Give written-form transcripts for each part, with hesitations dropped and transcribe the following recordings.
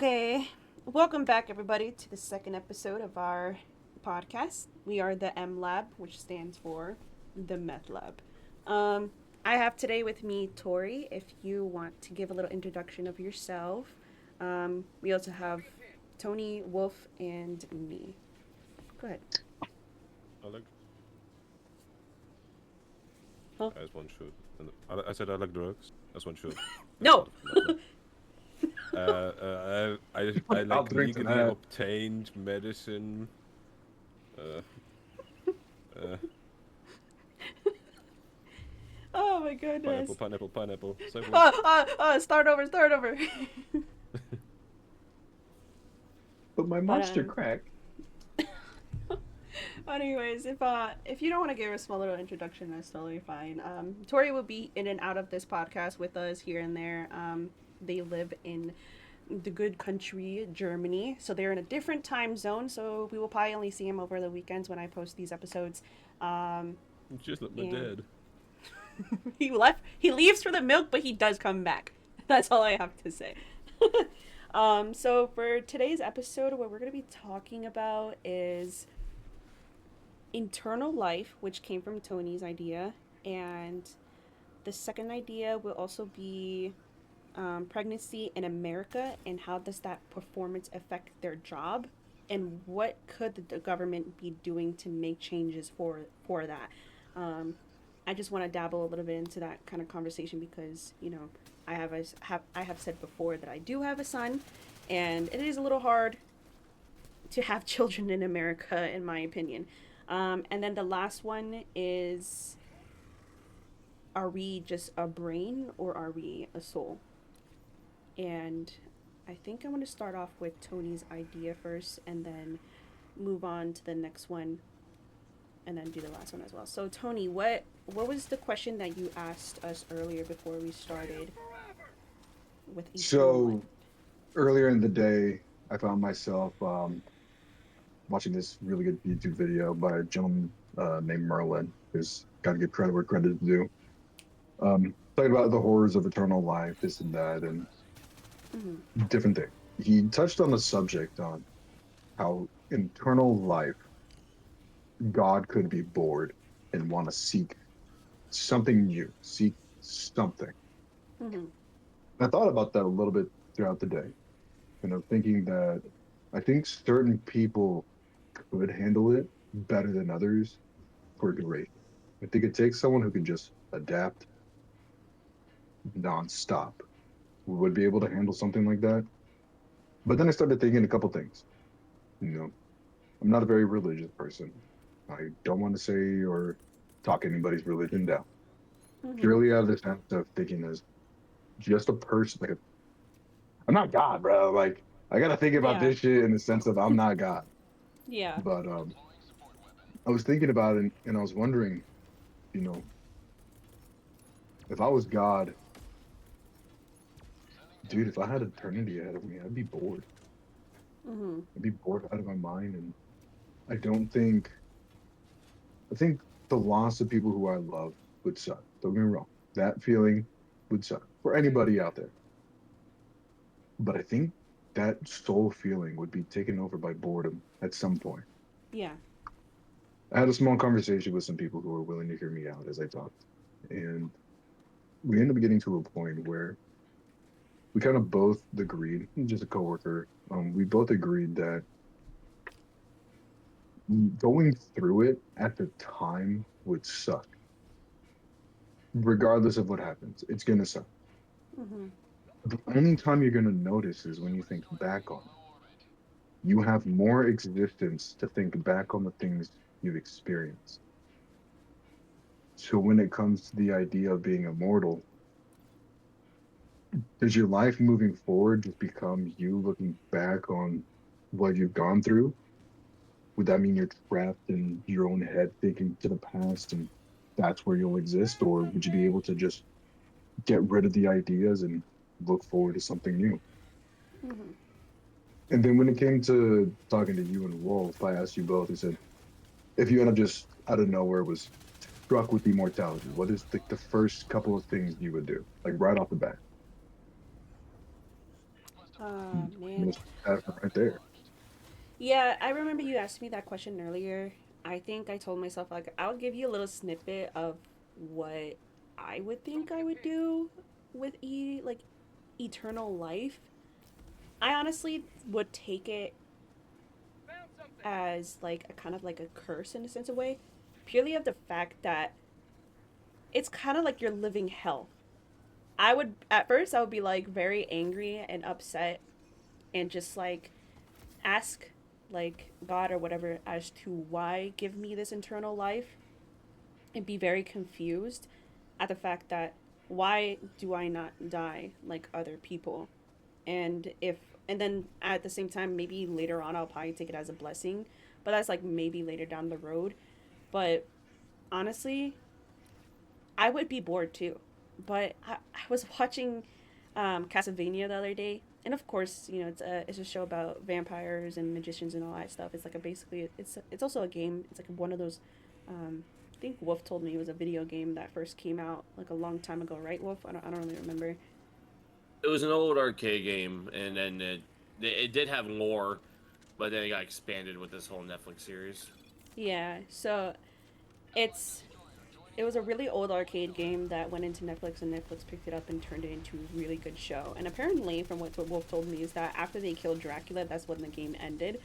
Okay, welcome back, everybody, to the second episode of our podcast. We are the M Lab, which stands for the Meth Lab. Um, I have today with me Tori. If you want to give a little introduction of yourself, we also have Tony, Wolf, and me. Go ahead. I like Huh? as one should. And I said I like drugs as one should. As No. part of the meth lab. I I'll like drink to legally that. obtained medicine. Uh, uh, Oh my pineapple, goodness. pineapple, pineapple. Say what? Start over. Start over. But my but monster crack. Anyways, if you don't want to give a small little introduction, that's totally fine. Tori will be in and out of this podcast with us here and there. They live in the good country, Germany, so they're in a different time zone. So we will probably only see him over the weekends when I post these episodes. Um, Just like my and dad. he left. He leaves for the milk, but he does come back. That's all I have to say. So for today's episode, what we're going to be talking about is internal life, which came from Tony's idea, and the second idea will also be pregnancy in America and how does that performance affect their job, and what could the government be doing to make changes for that. Um, I just want to dabble a little bit into that kind of conversation because I have said before that I do have a son, and it is a little hard to have children in America, in my opinion. And then the last one is, are we just a brain or are we a soul? And I think I'm going to start off with Tony's idea first and then move on to the next one and then do the last one as well. So Tony, what was the question that you asked us earlier before we started with eternal life? So earlier in the day, I found myself watching this really good YouTube video by a gentleman named Merlin, who's got to give credit where credit is due. Talking about the horrors of eternal life, this and that, and Mm-hmm. different things. He touched on the subject on how eternal life, God could be bored and want to seek something new, seek something. Mm-hmm. I thought about that a little bit throughout the day, thinking that I think certain people could handle it better than others for duration. I think it takes someone who can just adapt nonstop who would be able to handle something like that. But then I started thinking a couple things. You know, I'm not a very religious person. I don't want to say or talk anybody's religion down. Mm-hmm. Purely out of the sense of thinking as just a person, I'm not God, bro. Like I gotta think about Yeah. this shit in the sense of I'm not God. Yeah. But I was thinking about it and I was wondering, you know, if I was God, dude, if I had eternity ahead of me, I'd be bored. Mm-hmm. I'd be bored out of my mind. And I don't think, I think the loss of people who I love would suck. Don't get me wrong. That feeling would suck for anybody out there. But I think that soul feeling would be taken over by boredom at some point. Yeah. I had a small conversation with some people who were willing to hear me out as I talked. And we ended up getting to a point where we kind of both agreed, just a coworker, we both agreed that going through it at the time would suck, regardless of what happens. It's gonna suck. Mm-hmm. The only time you're gonna notice is when you think back on it. You have more existence to think back on the things you've experienced. So when it comes to the idea of being immortal, does your life moving forward just become you looking back on what you've gone through? Would that mean you're trapped in your own head thinking to the past and that's where you'll exist? Or would you be able to just get rid of the ideas and look forward to something new? Mm-hmm. And then when it came to talking to you and Wolf, I asked you both, I said, if you end up just out of nowhere was struck with immortality, what is the first couple of things you would do? Like right off the bat. Oh I mean, man. it's that right there. Yeah, I remember you asked me that question earlier. I think I told myself like I'll give you a little snippet of what I would think I would do with eternal life. I honestly would take it as like a kind of like a curse in a sense of way, purely of the fact that it's kind of like you're living hell. I would at first I would be like very angry and upset and just like ask like God or whatever as to why give me this eternal life and be very confused at the fact that why do I not die like other people? And if and then at the same time maybe later on I'll probably take it as a blessing, but that's like maybe later down the road. But honestly, I would be bored too. But I was watching Castlevania the other day, and of course, you know, it's a show about vampires and magicians and all that stuff. It's like a basically it's also a game. It's like one of those. I think Wolf told me it was a video game that first came out like a long time ago, right, Wolf? I don't really remember. It was an old arcade game, and then it did have lore, but then it got expanded with this whole Netflix series. Yeah, so it's it was a really old arcade game that went into Netflix, and Netflix picked it up and turned it into a really good show. And apparently, from what Wolf told me, is that after they killed Dracula, that's when the game ended.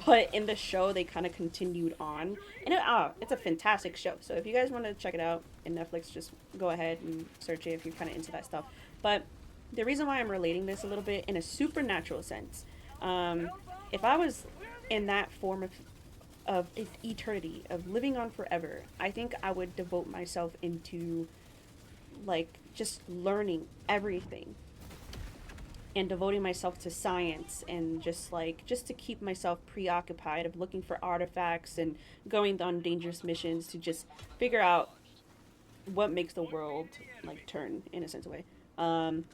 But in the show, they kind of continued on, and it's a fantastic show. So if you guys want to check it out in Netflix, just go ahead and search it if you're kind of into that stuff. But the reason why I'm relating this a little bit in a supernatural sense, um, if I was in that form of eternity, of living on forever, I think I would devote myself into like just learning everything and devoting myself to science and just to keep myself preoccupied of looking for artifacts and going on dangerous missions to just figure out what makes the world like turn in a sense of way. Um,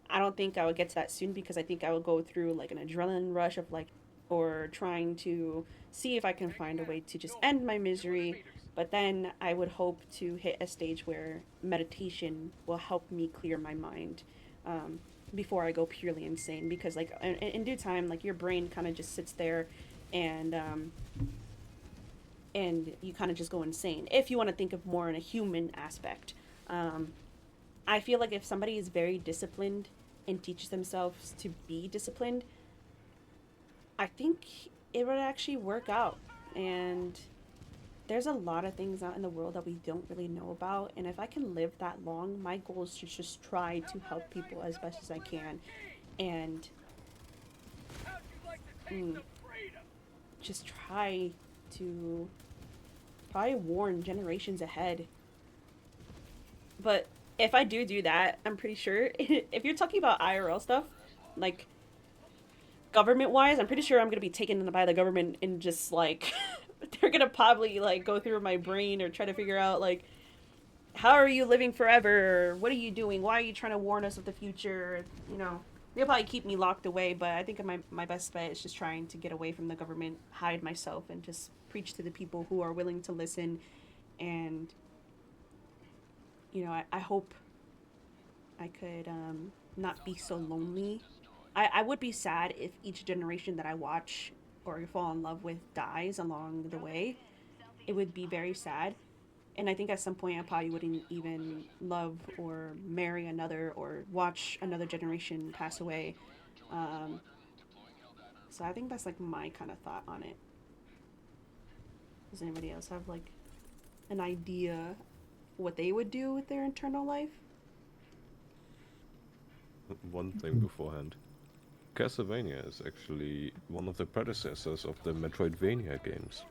I don't think I would get to that soon because I think I would go through like an adrenaline rush of like, or trying to see if I can find a way to just end my misery. But then I would hope to hit a stage where meditation will help me clear my mind um, before I go purely insane. Because like in due time, like your brain kind of just sits there and and you kind of just go insane if you want to think of more in a human aspect. Um, I feel like if somebody is very disciplined and teaches themselves to be disciplined, I think it would actually work out. And there's a lot of things out in the world that we don't really know about. And if I can live that long, my goal is to just try to help people as best as I can and mm, just try to probably warn generations ahead. But if I do that, I'm pretty sure if you're talking about IRL stuff, like government wise, I'm pretty sure I'm gonna be taken by the government and just like they're gonna probably like go through my brain or try to figure out like how are you living forever? What are you doing? Why are you trying to warn us of the future? You know, they'll probably keep me locked away, but I think my best bet is just trying to get away from the government, hide myself, and just preach to the people who are willing to listen. And, you know, I hope I could not be so lonely. I would be sad if each generation that I watch or fall in love with dies along the way. It would be very sad. And I think at some point I probably wouldn't even love or marry another or watch another generation pass away. Um, so I think that's like my kind of thought on it. Does anybody else have like an idea what they would do with their internal life? One thing beforehand. Castlevania is actually one of the predecessors of the Metroidvania games.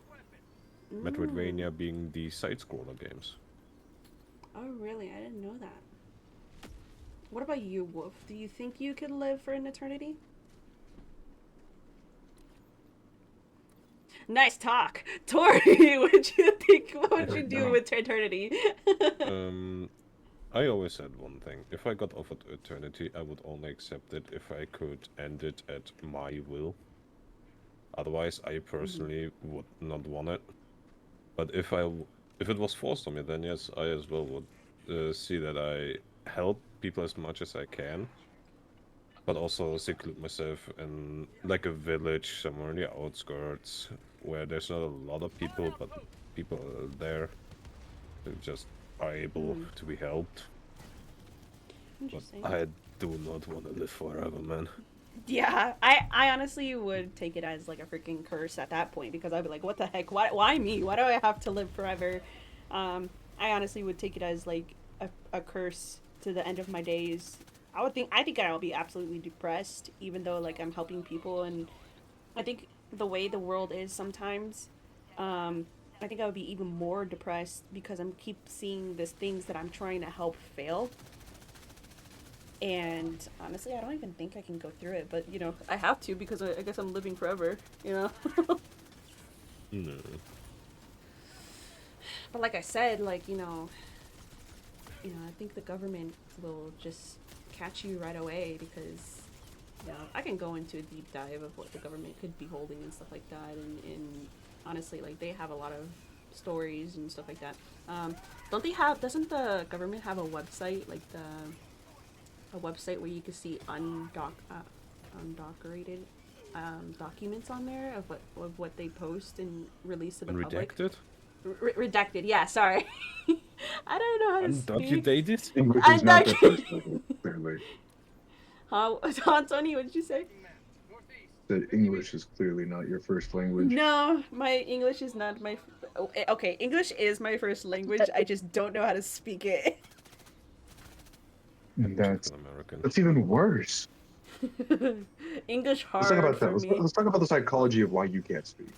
Mm. Metroidvania being the side-scroller games. Oh, really? I didn't know that. What about you, Wolf? Do you think you could live for an eternity? Nice talk. Tori, what you think? What I would you don't do know. with eternity? Um, I always said one thing. If I got offered eternity, I would only accept it if I could end it at my will. Otherwise, I Mhm. personally would not want it. But if it was forced on me, then yes, I as well would see that I help people as much as I can. but also seclude myself in like a village somewhere in the outskirts where there's not a lot of people, but people are there who just are able to be helped. But Interesting. I do not want to live forever, man. Yeah, I honestly would take it as like a freaking curse at that point because I'd be like, what the heck? Why me? Why do I have to live forever? I honestly would take it as like a curse to the end of my days. I think I'll be absolutely depressed, even though like I'm helping people, and I think the way the world is sometimes, I think I would be even more depressed because I'm keep seeing these things that I'm trying to help fail. And honestly, I don't even think I can go through it, but you know, I have to because I guess I'm living forever, you know. No. But like I said, like I think the government will just catch you right away because, I can go into a deep dive of what the government could be holding and stuff like that, and honestly, like they have a lot of stories and stuff like that. Don't they have? Doesn't the government have a website like a website where you can see undocumented documents on there of what they post and release to the public? Unredacted? Redacted. Yeah, sorry. I don't know how to speak. Undocumented? English is not their first language, clearly. Huh, Tony? What did you say? That English is clearly not your first language. No, my English is not my. Okay, English is my first language. I just don't know how to speak it. And Typical American. that's even worse. English Let's talk hard about that. for me. Let's talk about the psychology of why you can't speak.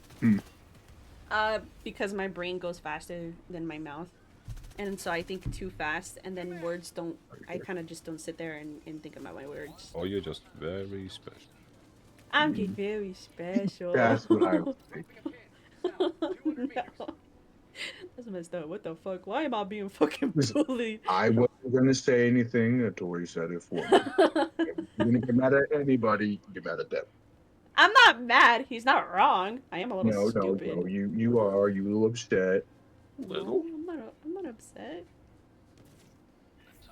Because my brain goes faster than my mouth. And so I think too fast, and then words don't. I kind of just don't sit there and think about my words. Or you're just very special. I'm just very special. That's what I would think. No. That's messed up. What the fuck? Why am I being fucking bullied? I wasn't going to say anything. Tori said it for me. If you're going to get mad at anybody, get mad at them. I'm not mad. He's not wrong. I am a little stupid. No. You are. You a little upset. No, I'm not upset.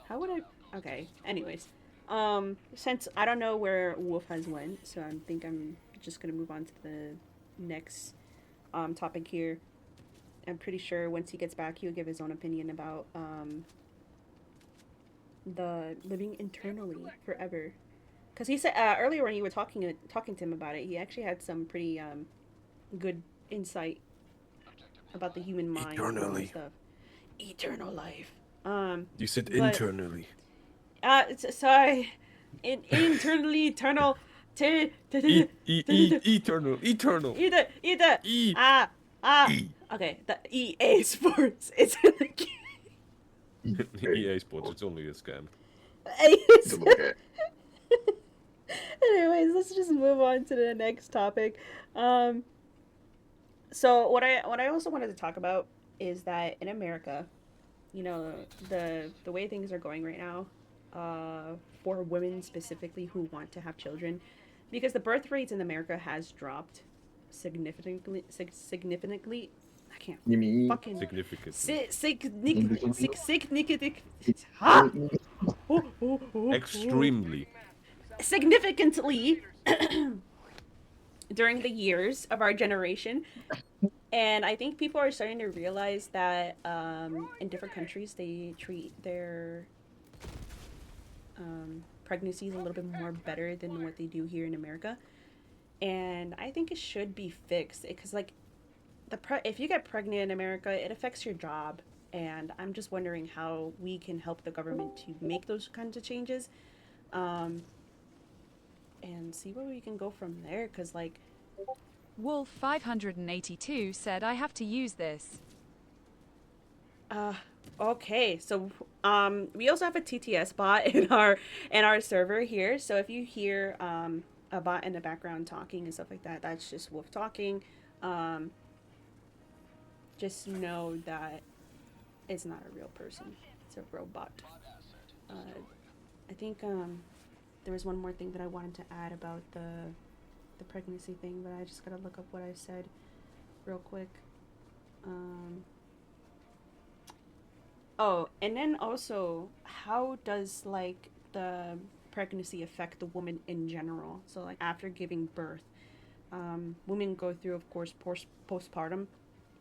How would I? Okay. Anyways, since I don't know where Wolf has went, so I think I'm just gonna move on to the next topic here. I'm pretty sure once he gets back, he'll give his own opinion about the living internally forever. Because he said earlier when you were talking to him about it, he actually had some pretty good insight about the human mind and all that stuff. Eternal life. You said but- internally. Sorry. Internally eternal. Eternal. Either. E. E. Okay, the EA Sports. It's in the game. EA Sports, it's only a scam. Anyways, let's just move on to the next topic. So what I also wanted to talk about is that in America, the way things are going right now, for women specifically who want to have children, because the birth rates in America has dropped significantly. I can't You mean fucking Significant. Extremely. Significantly during the years of our generation. And I think people are starting to realize that in different countries they treat their pregnancies a little bit more better than what they do here in America. And I think it should be fixed because, like, if you get pregnant in America, it affects your job. And I'm just wondering how we can help the government to make those kinds of changes, and see where we can go from there. Because, like, Wolf 582 said I have to use this. Okay, so we also have a TTS bot in our server here. So if you hear a bot in the background talking and stuff like that, that's just Wolf talking. Just know that it's not a real person; it's a robot. I think there was one more thing that I wanted to add about the pregnancy thing, but I just gotta look up what I said real quick. Oh, and then also, how does like the pregnancy affect the woman in general. So like after giving birth, women go through, of course, postpartum,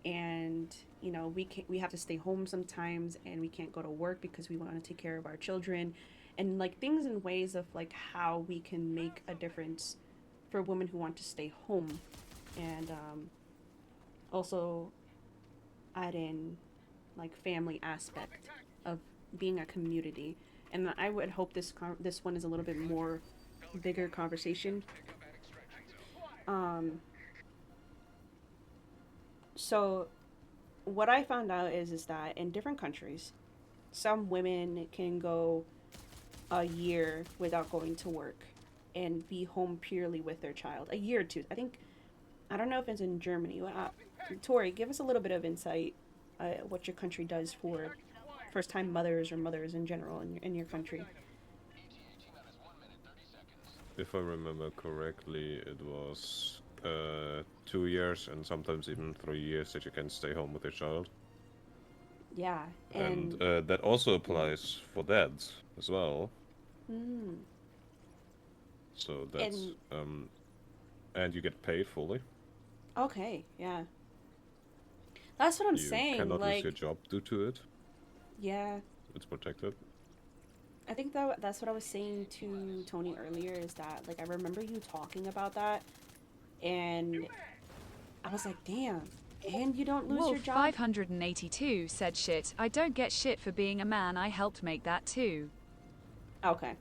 and we have to stay home sometimes, and we can't go to work because we want to take care of our children, and like things and ways of like how we can make a difference for women who want to stay home, and also add in like family aspect of being a community. And I would hope this one is a little bit more bigger conversation. um so what I found out is that in different countries, some women can go a year without going to work and be home purely with their child. A year or two, I think. I don't know if it's in Germany. Tori, give us a little bit of insight, what your country does for first-time mothers or mothers in general in your country. If I remember correctly, it was 2 years and sometimes even 3 years that you can stay home with your child. Yeah, And that also applies for dads as well. mm, So that's and and you get paid fully. okay, yeah, that's what I'm You saying. cannot lose Like, your job due to it. yeah, It's protected. I think that's what I was saying to Tony earlier. Is that like I remember you talking about that, and I was like, damn. And you don't lose Wolf your job? 582 said shit. I don't get shit for being a man. I helped make that too. Okay.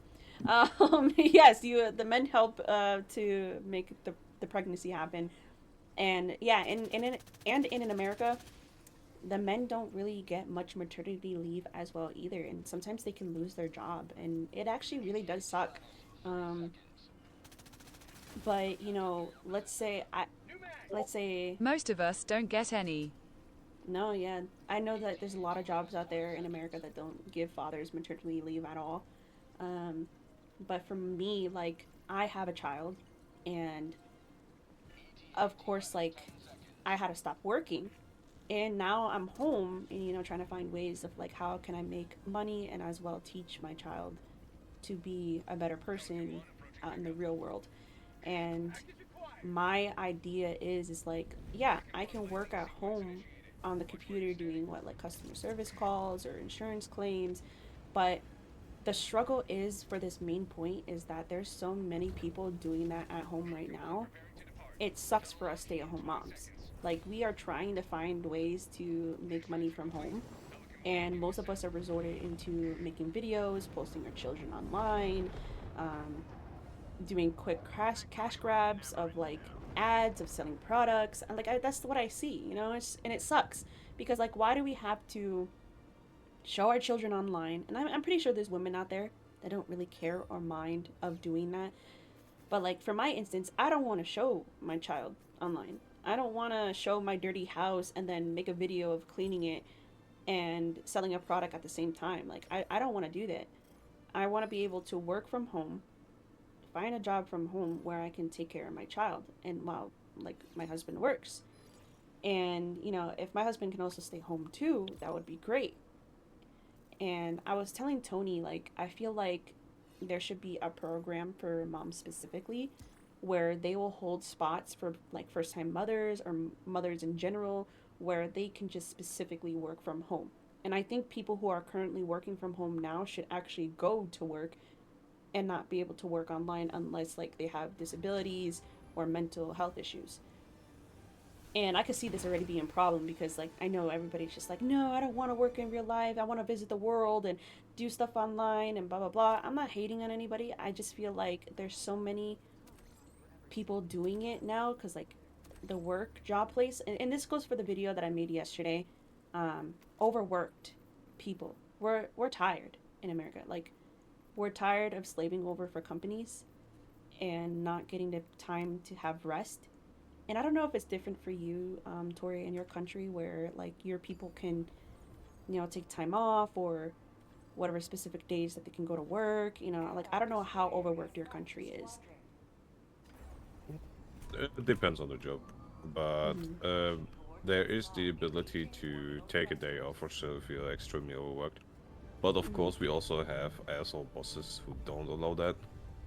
Yes, the men help to make the pregnancy happen. And yeah, in America, the men don't really get much maternity leave as well either, and sometimes they can lose their job, and it actually really does suck. Um, but let's say Most of us don't get any. no, yeah, I know that there's a lot of jobs out there in America that don't give fathers maternity leave at all. Um, but for me, like I have a child, and of course, like I had to stop working, and now I'm home, and trying to find ways of like how can I make money and as well teach my child to be a better person out in the real world. And my idea is like, yeah, I can work at home on the computer doing what, like customer service calls or insurance claims, but the struggle is for this main point is that there's so many people doing that at home right now. It sucks for us stay-at-home moms. Like we are trying to find ways to make money from home, and most of us are resorted into making videos, posting our children online, um, doing quick cash grabs of like ads of selling products. And like that's what I see, and it sucks because like why do we have to show our children online? And I'm pretty sure there's women out there that don't really care or mind of doing that. But like for my instance, I don't want to show my child online. I don't want to show my dirty house and then make a video of cleaning it and selling a product at the same time. Like I don't want to do that. I want to be able to work from home, find a job from home where I can take care of my child and while like my husband works. And if my husband can also stay home too, that would be great. And I was telling Tony, like, I feel like there should be a program for moms specifically where they will hold spots for like first time mothers or mothers in general where they can just specifically work from home. And I think people who are currently working from home now should actually go to work and not be able to work online unless like they have disabilities or mental health issues. And I could see this already being a problem because like I know everybody's just like, no, I don't want to work in real life. I want to visit the world and do stuff online and blah blah blah. I'm not hating on anybody. I just feel like there's so many people doing it now because like the work job place, and this goes for the video that I made yesterday. Overworked people. We're tired in America. Like we're tired of slaving over for companies and not getting the time to have rest. And I don't know if it's different for you, Tori, in your country where like your people can, take time off or whatever specific days that they can go to work. Like I don't know how overworked your country is. It depends on the job, but there is the ability to take a day off or so if you're extremely overworked. But of course, we also have asshole bosses who don't allow that.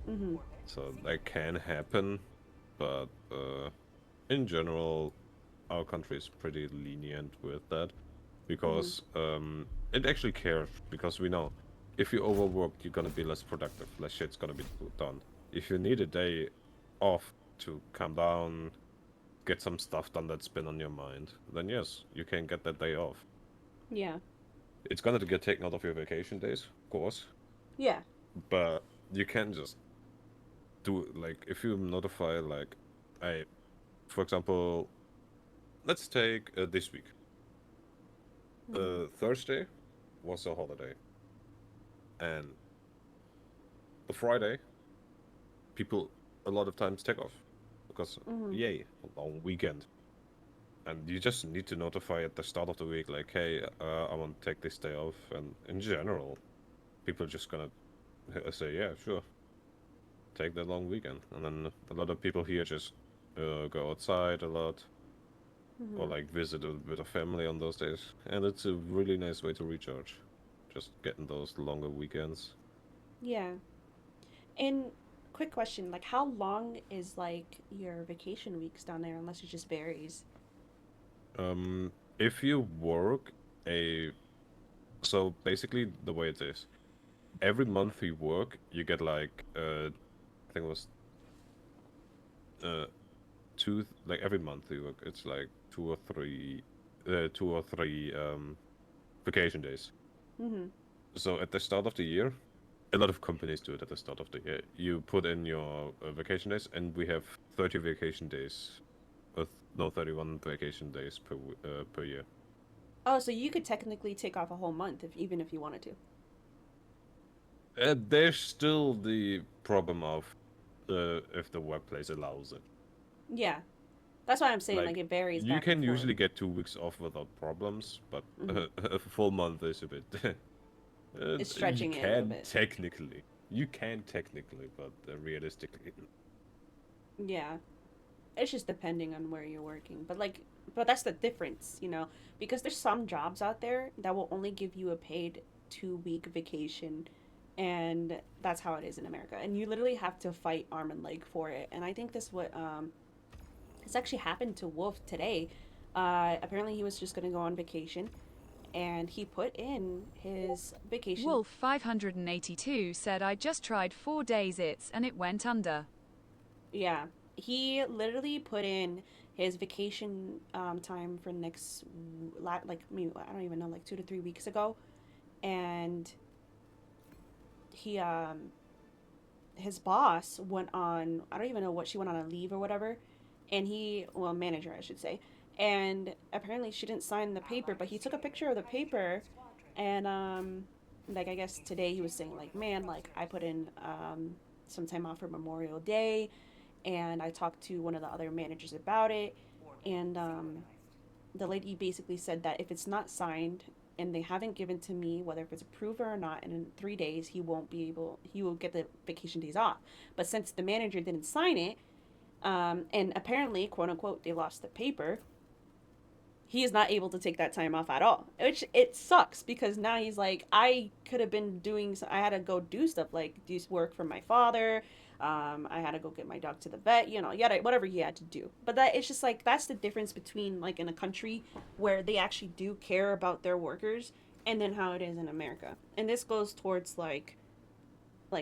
Mm-hmm. So that can happen, but in general, our country is pretty lenient with that because it actually cares because we know if you overwork, you're gonna be less productive, less shit's gonna be done. If you need a day off to calm down, get some stuff done that's been on your mind, then yes, you can get that day off. Yeah. It's gonna get taken out of your vacation days, of course, Yeah. but you can just do like if you notify like, I, for example, let's take this week. Thursday was a holiday, and the Friday, people a lot of times take off because yay, a long weekend. And you just need to notify at the start of the week, like, hey, I want to take this day off. And in general, people are just gonna say, yeah, sure, take that long weekend. And then a lot of people here just go outside a lot, or like visit a bit of family on those days. And it's a really nice way to recharge, just getting those longer weekends. Yeah. And quick question, like how long is like your vacation weeks down there unless it just varies? If you work a, so basically the way it is, every month you work, you get like I think it was uh two, like every month you work, it's like two or three vacation days. Mm-hmm. So at the start of the year, a lot of companies do it at the start of the year. You put in your vacation days, and we have 30 vacation days, no, 31 vacation days per year. Oh, so you could technically take off a whole month if even if you wanted to. There's still the problem of if the workplace allows it. Yeah. That's why I'm saying like Like, it varies you back and can forth. usually get 2 weeks off without problems, but a full month is a bit. It's You stretching it a little can bit. technically. You can technically, but realistically. Yeah. It's just depending on where you're working. But that's the difference, you know, because there's some jobs out there that will only give you a paid 2 week vacation, and that's how it is in America. And you literally have to fight arm and leg for it. And I think this what this actually happened to Wolf today. Apparently he was just gonna go on vacation, and he put in his vacation. Wolf 582 said I just tried 4 days and it went under. Yeah, he literally put in his vacation time for next like maybe I don't even know, like 2 to 3 weeks ago, and he his boss went on, I don't even know what, she went on a leave or whatever, and he, well, manager I should say, and apparently she didn't sign the paper, but he took a picture of the paper, and like I guess today he was saying like, man, like I put in some time off for Memorial Day, and I talked to one of the other managers about it, and the lady basically said that if it's not signed and they haven't given to me whether if it's approved or not, and in 3 days he will get the vacation days off. But since the manager didn't sign it, and apparently quote unquote they lost the paper, he is not able to take that time off at all, which it sucks because now he's like, I could have been doing, I had to go do stuff like do work for my father, I had to go get my dog to the vet, you know, yada, whatever he had to do. But that, it's just like that's the difference between like in a country where they actually do care about their workers, and then how it is in America. And this goes towards like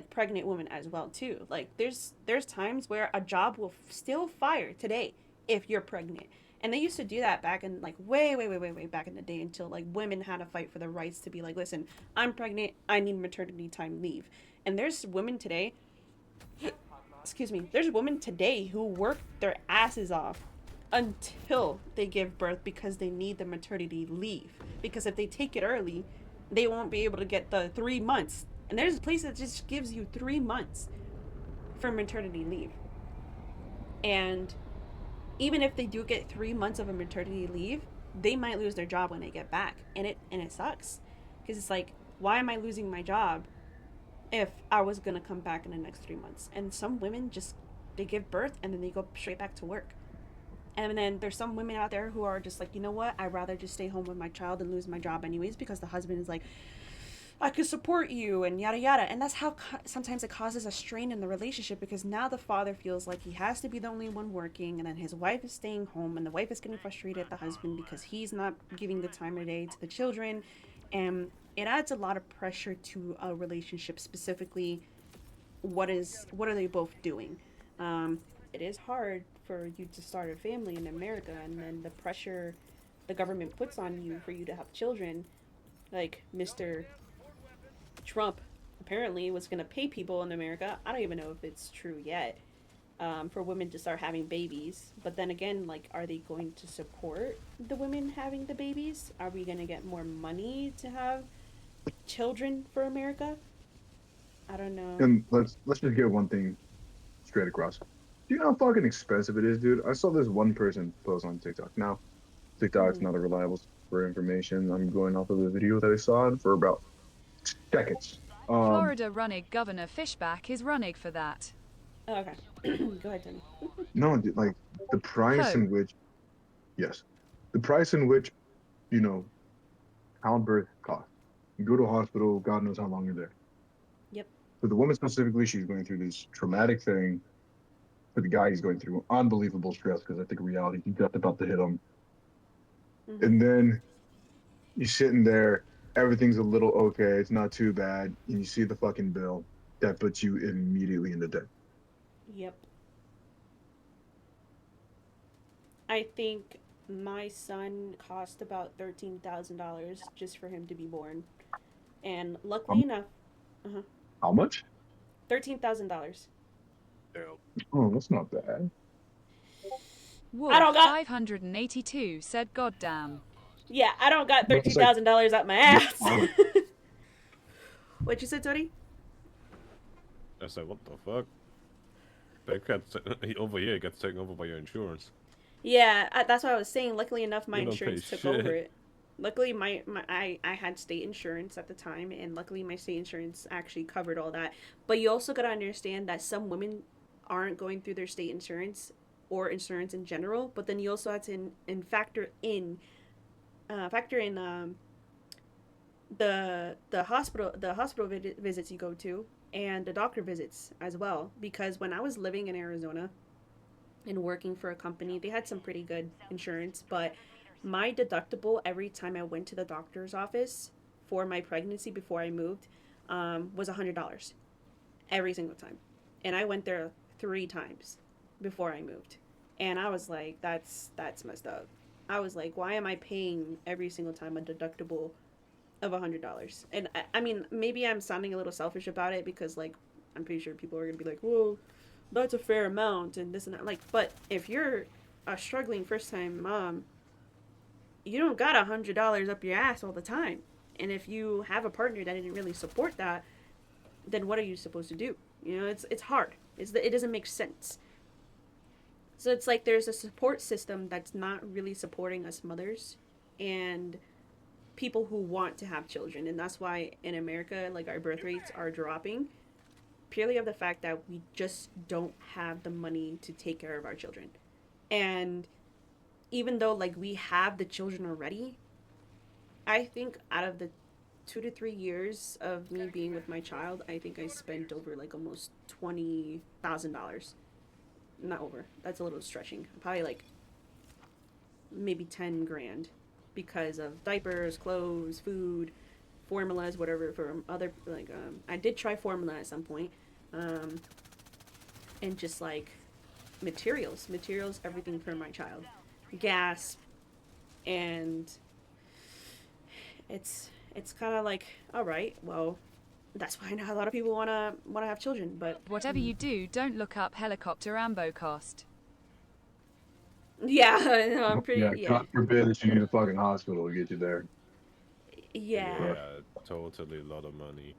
pregnant women as well too. Like there's times where a job will still fire today if you're pregnant. And they used to do that back in like way back in the day, until like women had to fight for the rights to be like, listen, I'm pregnant, I need maternity time leave. And there's women today, excuse me, there's women today who work their asses off until they give birth because they need the maternity leave. Because if they take it early, they won't be able to get the 3 months. And there's a place that just gives you 3 months for maternity leave. And even if they do get 3 months of a maternity leave, they might lose their job when they get back, and it sucks, because it's like, why am I losing my job if I was gonna come back in the next 3 months? And some women just, they give birth and then they go straight back to work. And then there's some women out there who are just like, you know what, I'd rather just stay home with my child and lose my job anyways, because the husband is like, I could support you and yada yada. And that's how sometimes it causes a strain in the relationship because now the father feels like he has to be the only one working and then his wife is staying home and the wife is getting frustrated at the husband because he's not giving the time of day to the children. And it adds a lot of pressure to a relationship, specifically what are they both doing. It is hard for you to start a family in America and then the pressure the government puts on you for you to have children, like Mr. Trump apparently was going to pay people in America. I don't even know if it's true yet. For women to start having babies, but then again, like, are they going to support the women having the babies? Are we going to get more money to have children for America? I don't know. And let's just get one thing straight across. Do you know how fucking expensive it is, dude? I saw this one person post on TikTok. Now, TikTok's Mm-hmm. not a reliable source for information. I'm going off of a video that I saw for about seconds. Um, Florida running Governor Fishback is running for that. Oh, okay. Go ahead, Tony. no, dude, like the price Ho. in which, yes, the price in which, you know, childbirth costs. You go to a hospital, God knows how long you're there. Yep. For the woman specifically, she's going through this traumatic thing. For the guy, he's going through unbelievable stress because I think reality, he's just about to hit him. Mm-hmm. And then you're sitting there, everything's a little okay, it's not too bad, and you see the fucking bill that puts you immediately in the debt. Yep. I think my son cost about $13,000 just for him to be born, and luckily Um, enough, how much? $13,000. Oh, that's not bad. I don't Wolf got 582 said goddamn. Yeah, I don't got But it's like, $13,000 out my yeah, ass. What you said, Tony? I said, what the fuck? That gets over here gets taken over by your insurance. Yeah, that's what I was saying. Luckily enough, my You don't pay insurance took shit. over it. Luckily, I had state insurance at the time, and luckily my state insurance actually covered all that. But you also gotta understand that some women aren't going through their state insurance or insurance in general. But then you also have to factor in the hospital visits you go to and the doctor visits as well, because when I was living in Arizona and working for a company, they had some pretty good insurance, but my deductible every time I went to the doctor's office for my pregnancy before I moved was $100 every single time, and I went there 3 times before I moved, and I was like, that's messed up. I was like, why am I paying every single time a deductible of $100? And I mean, maybe I'm sounding a little selfish about it because, like, I'm pretty sure people are gonna be like, "Whoa, that's a fair amount," and this and that. Like, but if you're a struggling first time mom, you don't got $100 up your ass all the time. And if you have a partner that didn't really support that, then what are you supposed to do? You know, it's hard. It doesn't make sense. So it's like there's a support system that's not really supporting us mothers and people who want to have children, and that's why in America, like, our birth rates are dropping purely of the fact that we just don't have the money to take care of our children. And even though, like, we have the children already, I think out of the 2 to 3 years of me being with my child, I think I spent over like almost $20,000. Not over. That's a little stretching. Probably like maybe 10 grand because of diapers, clothes, food, formulas, whatever. For other, like, I did try formula at some point, and just like materials, everything for my child, gas, and it's kind of like, all right, well, that's why I know a lot of people wanna have children, but Whatever you do, don't look up helicopter ambo cost. yeah, no, I'm Yeah, pretty, yeah, God forbid that you need a fucking hospital to get you there. yeah. Yeah, totally a lot of money.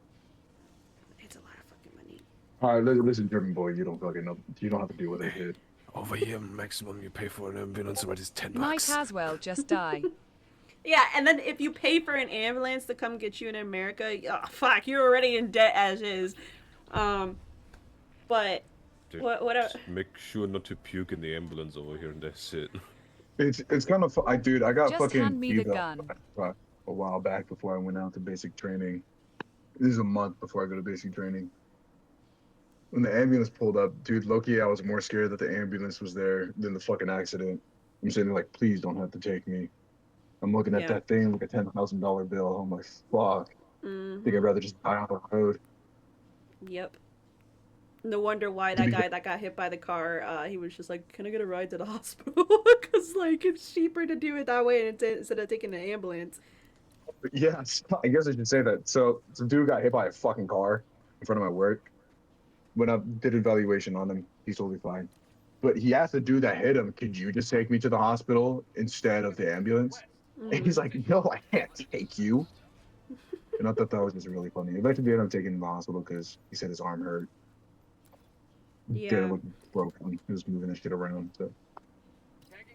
It's a lot of fucking money. All right, listen, German boy, you don't fucking know. You don't have to deal with that shit. Over here, maximum you pay for an ambulance ride is 10 Might bucks. as well just die. Yeah, and then if you pay for an ambulance to come get you in America, oh, fuck, you're already in debt as is. But Dude, what just make sure not to puke in the ambulance over here, and that's it. It's kind of dude. I got Just fucking hand me the teased gun. a while back before I went out to basic training. This is a month before I go to basic training. When the ambulance pulled up, dude, Loki, I was more scared that the ambulance was there than the fucking accident. I'm sitting there like, please don't have to take me. I'm looking at Yeah. that thing like a $10,000 bill. I'm like, fuck. I think I'd Mm-hmm. rather just die on the road. Yep. No wonder why Did that he guy that got hit by the car, he was just like, "Can I get a ride to the hospital?" Because like it's cheaper to do it that way instead of taking the ambulance. Yes, I guess I should say that. So some dude got hit by a fucking car in front of my work. When I did evaluation on him, he's totally fine. But he asked the dude that hit him, "Could you just take me to the hospital instead of the ambulance?" And Mm-hmm. he's like, "No, I can't take you." And I thought that was just really funny. Eventually, ended up taking him to the hospital because he said his arm hurt. Did Yeah. look broken. He was moving that shit around. So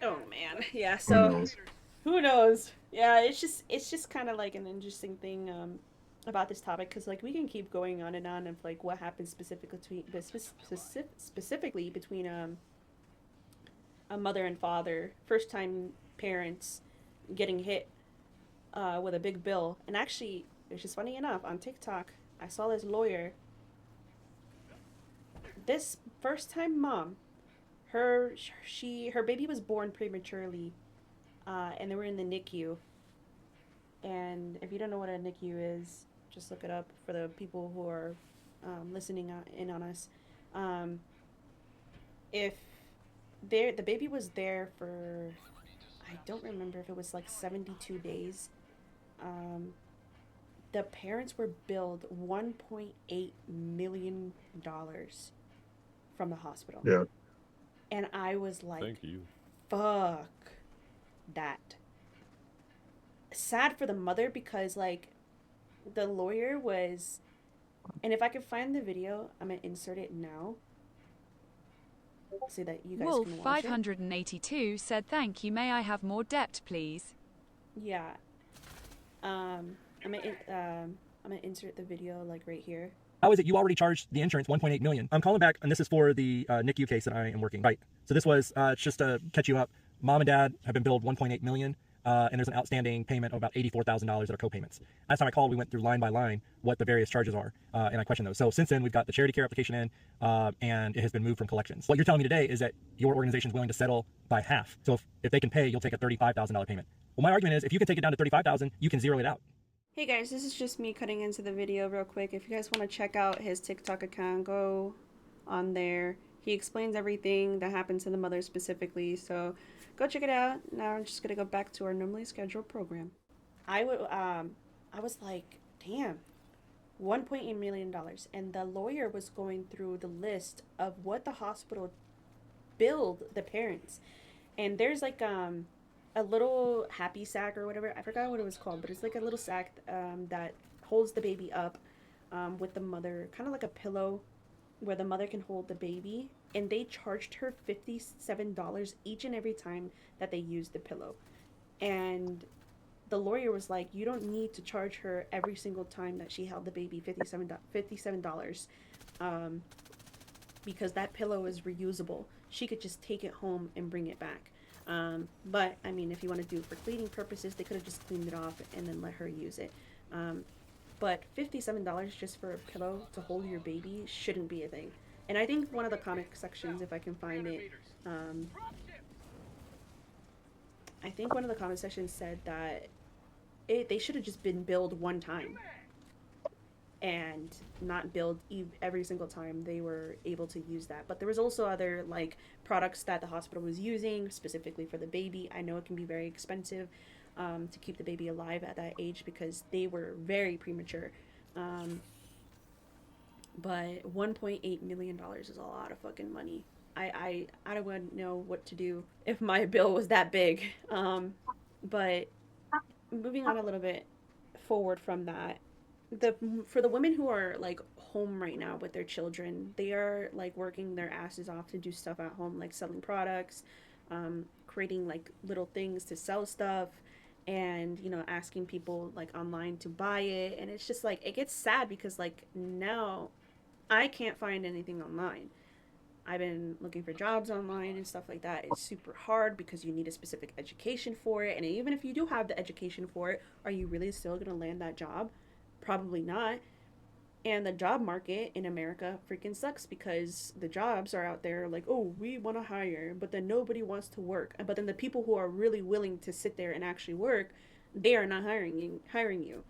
Oh man. Yeah. who So knows? who knows? Yeah. It's just kind of like an interesting thing about this topic because like we can keep going on and on of like what happens specifically between a mother and father, first time parents getting hit with a big bill. And actually, it's just funny enough, on TikTok, I saw this lawyer. This first time mom, her baby was born prematurely, and they were in the NICU. And if you don't know what a NICU is, just look it up for the people who are listening in on us. Um, if the baby was there for, I don't remember if it was like 72 days. Um, the parents were billed $1.8 million from the hospital. Yeah, And I was like, Thank you. fuck that. Sad for the mother because, like, the lawyer was. And if I could find the video, I'm going to insert it now so that you guys Wolf can watch it. 582 said, "Thank you. May I have more debt, please?" Yeah. I'm gonna insert the video, like, right here. How is it you already charged the insurance 1.8 million? I'm calling back, and this is for the NICU case that I am working. Right. So this was it's just to catch you up. Mom and dad have been billed 1.8 million, and there's an outstanding payment of about $84,000 that are co-payments. Last time I called, we went through line by line what the various charges are, and I questioned those. So since then, we've got the charity care application in, and it has been moved from collections. What you're telling me today is that your organization is willing to settle by half. So if they can pay, you'll take a $35,000 payment. Well, my argument is if you can take it down to 35,000, you can zero it out. Hey guys, this is just me cutting into the video real quick. If you guys want to check out his TikTok account, go on there. He explains everything that happened to the mother specifically, so go check it out. Now I'm just gonna go back to our normally scheduled program. I was like, damn, $1.8 million, and the lawyer was going through the list of what the hospital billed the parents, and there's like a little happy sack or whatever. I forgot what it was called, but it's like a little sack that holds the baby up with the mother, kind of like a pillow where the mother can hold the baby. And they charged her $57 each and every time that they used the pillow. And the lawyer was like, you don't need to charge her every single time that she held the baby $57 because that pillow is reusable. She could just take it home and bring it back. But I mean, if you want to do it for cleaning purposes, they could have just cleaned it off and then let her use it. But $57 just for a pillow to hold your baby shouldn't be a thing. And I think one of the comic sections, if I can find it, I think one of the comment sections said that they should have just been billed one time and not billed every single time they were able to use that. But there was also other like products that the hospital was using specifically for the baby. I know it can be very expensive to keep the baby alive at that age because they were very premature. But $1.8 million is a lot of fucking money. I don't know what to do if my bill was that big. But moving on a little bit forward from that, for the women who are like home right now with their children, they are like working their asses off to do stuff at home, like selling products, creating like little things to sell stuff, and asking people like online to buy it. And it's just like it gets sad because like now I can't find anything online. I've been looking for jobs online and stuff like that. It's super hard because you need a specific education for it. And even if you do have the education for it, are you really still going to land that job? Probably not. And the job market in America freaking sucks because the jobs are out there like, oh, we want to hire, but then nobody wants to work. But then the people who are really willing to sit there and actually work, they are not hiring you.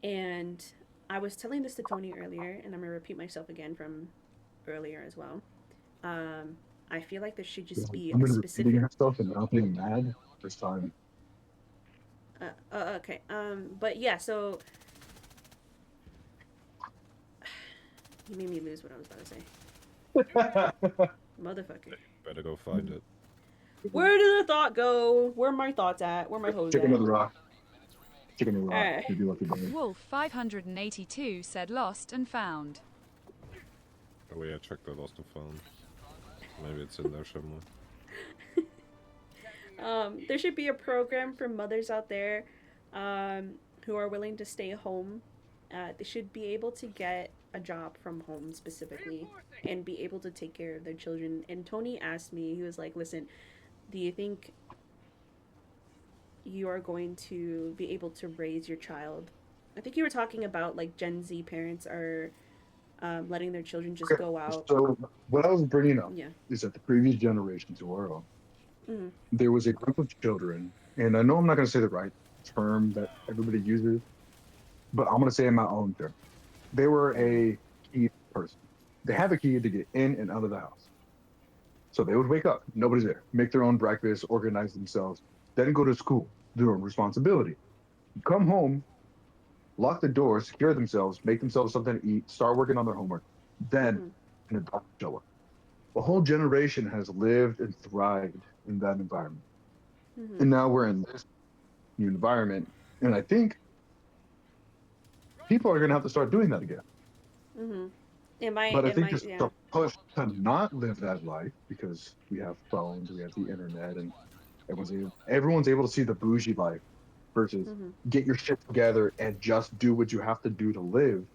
And I was telling this to Tony earlier, and I'm gonna repeat myself again from earlier as well. Um, I feel like there should just be I'm a gonna repeating specific. myself and not being mad this time. Okay. But yeah. So you made me lose what I was about to say. Motherfucker. Better go find it. Where did the thought go? Where are my thoughts at? Where are my hoes Chicken at? of the rock. Chicken of the rock. Alright. You'd be lucky bunny. Wolf 582 said lost and found. Oh yeah, check the lost and found. Maybe it's in there somewhere. There should be a program for mothers out there who are willing to stay home. They should be able to get a job from home specifically and be able to take care of their children. And Tony asked me, he was like, listen, do you think you are going to be able to raise your child? I think you were talking about like Gen Z parents are letting their children just go out. So what I was bringing up Yeah. is that the previous generations were Mhm. there was a group of children, and I know I'm not going to say the right term that everybody uses, but I'm going to say in my own term. They were a key person. They have a key to get in and out of the house. So they would wake up, nobody's there, make their own breakfast, organize themselves, then go to school, do their own responsibility. Come home, lock the door, secure themselves, make themselves something to eat, start working on their homework. Then an adult show up. A whole generation has lived and thrived in that environment. Mhm. And now we're in this new environment. And I think people are going to have to start doing that again. Mhm. But I think It just yeah. the push to not live that life because we have phones, we have the internet, and everyone's able to see the bougie life versus Mhm. get your shit together and just do what you have to do to live.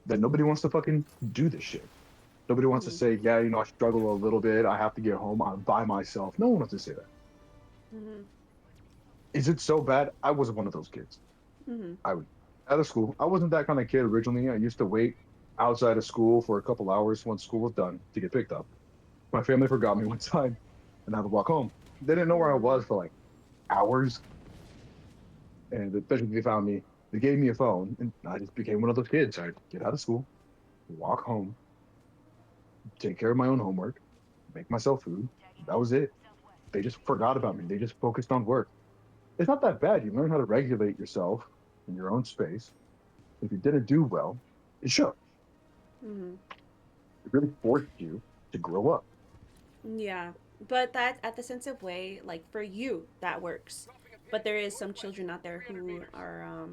That nobody wants to fucking do this shit. Nobody wants to Mhm. say, yeah, I struggle a little bit. I have to get home. I'm by myself. No one wants to say that. Mhm. Is it so bad? I wasn't one of those kids. Mhm. I would out of school. I wasn't that kind of kid originally. I used to wait outside of school for a couple hours once school was done to get picked up. My family forgot me one time and I had to walk home. They didn't know where I was for like hours. And eventually they found me. They gave me a phone and I just became one of those kids. I'd get out of school, walk home, take care of my own homework, make myself food. That was it. They just forgot about me. They just focused on work. It's not that bad. You learn how to regulate yourself in your own space. If you didn't do well, it showed. Mhm. It really forced you to grow up. Yeah, but that at the sense of way, like for you, that works. But there is some children out there who are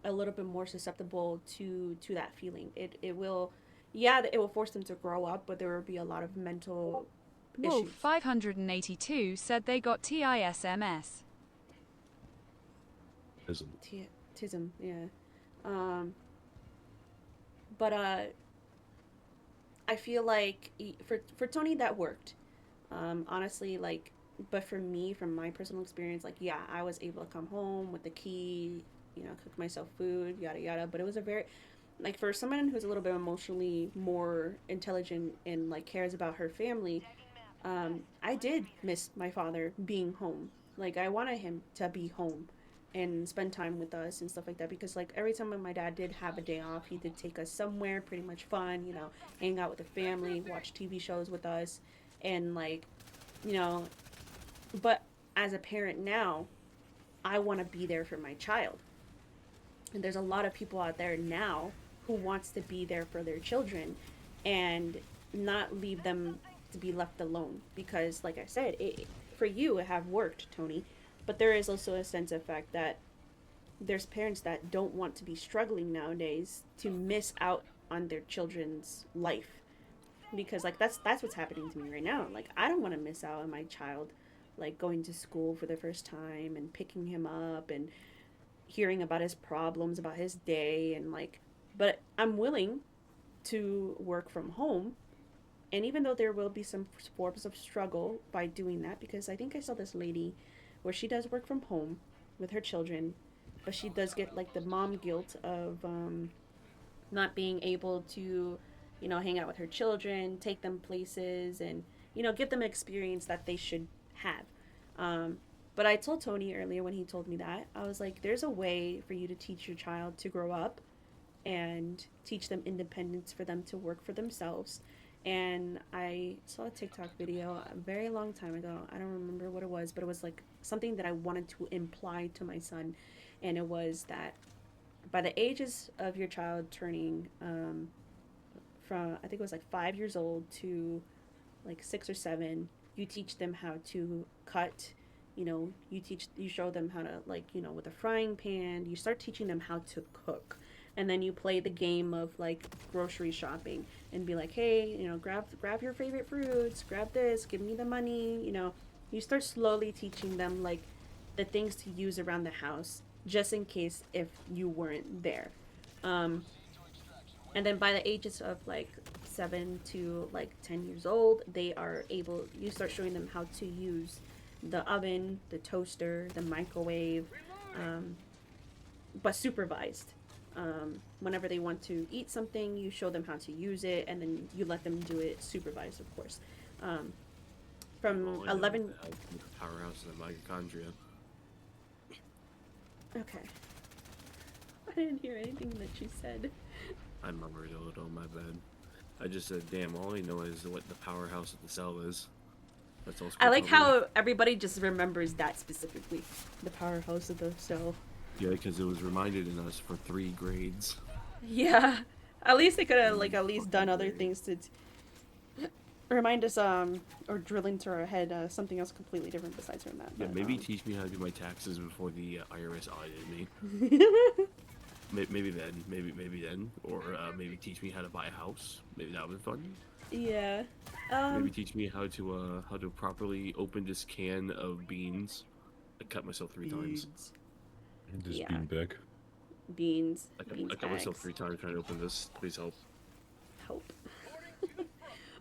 a little bit more susceptible to that feeling. It will, yeah, it will force them to grow up, but there will be a lot of mental Wolf issues. 582 said they got TISMS. Isn't. Tism, yeah. Um, but I feel like for Tony that worked. Honestly, like, but for me, from my personal experience, like, yeah, I was able to come home with the key, cook myself food, yada yada. But it was a very, like, for someone who's a little bit emotionally more intelligent and like cares about her family, I did miss my father being home. Like, I wanted him to be home and spend time with us and stuff like that because like every time my dad did have a day off, he did take us somewhere pretty much fun, hang out with the family, watch TV shows with us, and like, you know but as a parent now, I want to be there for my child. And there's a lot of people out there now who wants to be there for their children and not leave them to be left alone because like I said, for you it have worked, Tony, but there is also a sense of fact that there's parents that don't want to be struggling nowadays to miss out on their children's life because like that's what's happening to me right now. Like I don't want to miss out on my child like going to school for the first time and picking him up and hearing about his problems about his day and like, but I'm willing to work from home. And even though there will be some forms of struggle by doing that, because I think I saw this lady where she does work from home with her children, but she does get like the mom guilt of not being able to, hang out with her children, take them places, and, give them an experience that they should have. Um, but I told Tony earlier when he told me that, I was like, there's a way for you to teach your child to grow up and teach them independence for them to work for themselves. And I saw a TikTok video a very long time ago. I don't remember what it was, but it was like something that I wanted to imply to my son. And it was that by the ages of your child turning from, I think it was like 5 years old to like 6 or 7, you teach them how to cut. You show them how to, like, with a frying pan, you start teaching them how to cook. And then you play the game of like grocery shopping and be like, hey, grab your favorite fruits, grab this, give me the money. You start slowly teaching them like the things to use around the house, just in case if you weren't there. Um, and then by the ages of like 7 to like 10 years old, you start showing them how to use the oven, the toaster, the microwave, um, but supervised. Whenever they want to eat something, you show them how to use it, and then you let them do it supervised, of course. Um, from 11. Powerhouse of the mitochondria. Okay. I didn't hear anything that you said. I murmured a little, my bad. I just said, damn, all I know is what the powerhouse of the cell is. That's all. I like how everybody just remembers that specifically. The powerhouse of the cell. Yeah, because it was reminded in us for 3 grades. Yeah. At least they could have like at least done other things to remind us or drill into our head something else completely different besides from that. Yeah, But, maybe teach me how to do my taxes before the IRS audited me. Maybe then, or maybe teach me how to buy a house. Maybe that would be fun. Yeah. Maybe teach me how to properly open this can of beans. I cut myself 3 times. Just Yeah. bean back. Beans. I cut myself 3 times trying to open this. Please help. Help.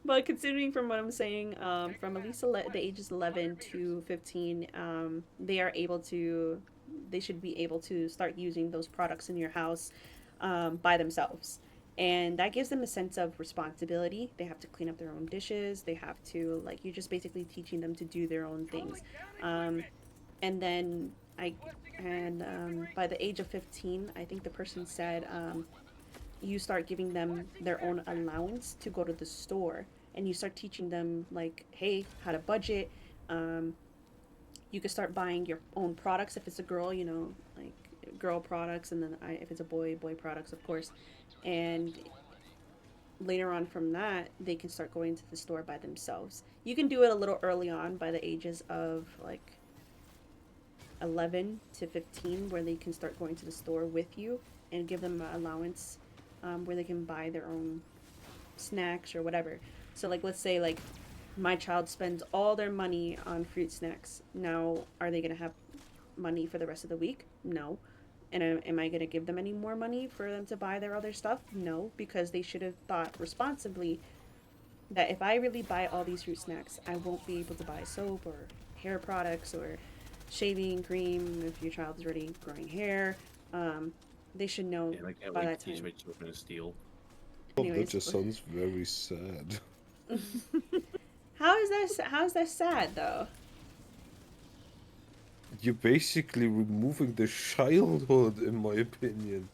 But considering from what I'm saying, from at least the ages 11 to 15, they should be able to start using those products in your house by themselves. And that gives them a sense of responsibility. They have to clean up their own dishes. They have to, like, you're just basically teaching them to do their own things. And then by the age of 15, I think the person said, you start giving them their own allowance to go to the store, and you start teaching them like, hey, how to budget. You can start buying your own products if it's a girl, like girl products, and then if it's a boy products, of course. And later on from that, they can start going to the store by themselves. You can do it a little early on by the ages of like 11 to 15, where they can start going to the store with you and give them an allowance where they can buy their own snacks or whatever. So like, let's say like my child spends all their money on fruit snacks. Now, are they going to have money for the rest of the week? No. And am I going to give them any more money for them to buy their other stuff? No, because they should have thought responsibly that if I really buy all these fruit snacks, I won't be able to buy soap or hair products or shaving cream if your child is already growing hair. They should know And I can't by wait that to teach time. my children to steal. Oh, Anyways. that just sounds very sad. How is that sad though? You're basically removing the childhood, in my opinion.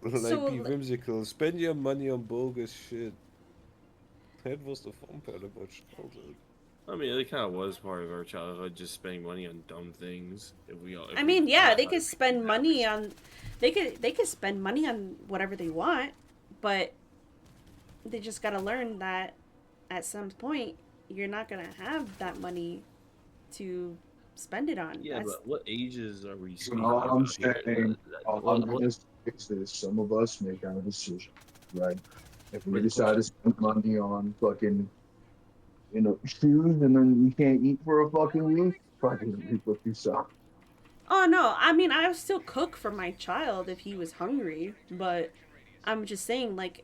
Like, So, be whimsical. Spend your money on bogus shit. That was the fun part about childhood. I mean, it kind of was part of our childhood, just spending money on dumb things. I mean, yeah, they could spend money on, they could spend money on whatever they want, but they just gotta learn that at some point you're not gonna have that money to spend it on. Yeah, That's, but what ages are we So speaking all I'm about here? saying, all What- I'm what- gonna say is this: some of us make our decision, right? If we Right, decide to spend money on fucking, shoes, and then we can't eat for a fucking week, fucking reap what you sow. oh no, I mean, I would still cook for my child if he was hungry, but I'm just saying, like,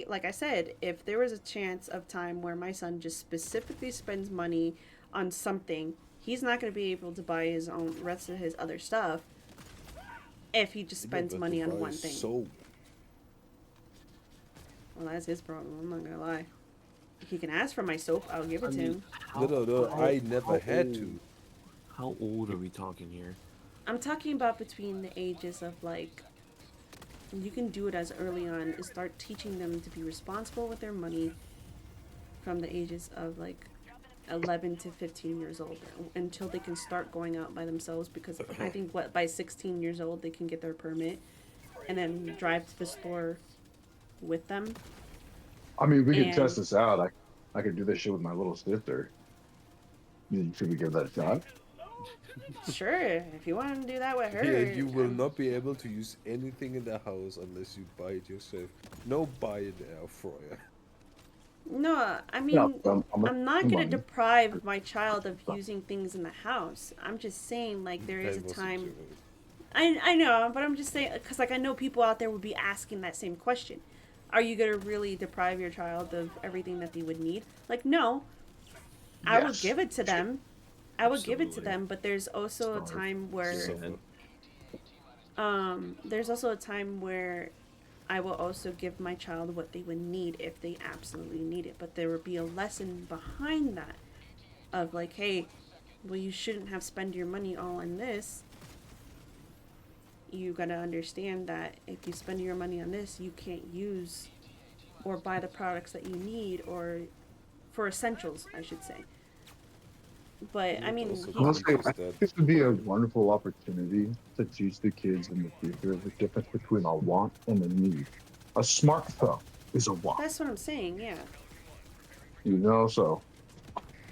like I said, if there was a chance of time where my son just specifically spends money on something, he's not going to be able to buy his own rest of his other stuff if he just spends money on one thing. So, Well, that's his problem. I'm not gonna lie. If he can ask for my soap, I'll give it to him. No, I never had to. How old are we talking here? I'm talking about between the ages of like, you can do it as early on is start teaching them to be responsible with their money from the ages of like 11 to 15 years old until they can start going out by themselves, because I think what by 16 years old they can get their permit and then drive to the store with them. I mean, we could And test this out. I could do this shit with my little sister. Should we give that a shot? sure, if you want to do that with her, Yeah, you will not be able to use anything in the house unless you buy it yourself. No buy an air fryer. No, I mean, No, I'm not gonna money. deprive my child of using things in the house. I'm just saying, like, there is a That was time. joke. I know, but I'm just saying, because, like, I know people out there would be asking that same question. Are you gonna really deprive your child of everything that they would need? Like, no. I would Yes. give it to them. I would give it to Absolutely. them, but there's also a Starve. time where, So, there's also a time where I will also give my child what they would need if they absolutely need it. But there would be a lesson behind that of like, hey, well, you shouldn't have spent your money all on this. You gotta understand that if you spend your money on this, you can't use or buy the products that you need, or for essentials, I should say. But I mean, also Honestly, teaches I that. think this would be a wonderful opportunity to teach the kids in the future the difference between a want and a need. A smartphone is a want, that's what I'm saying. Yeah. So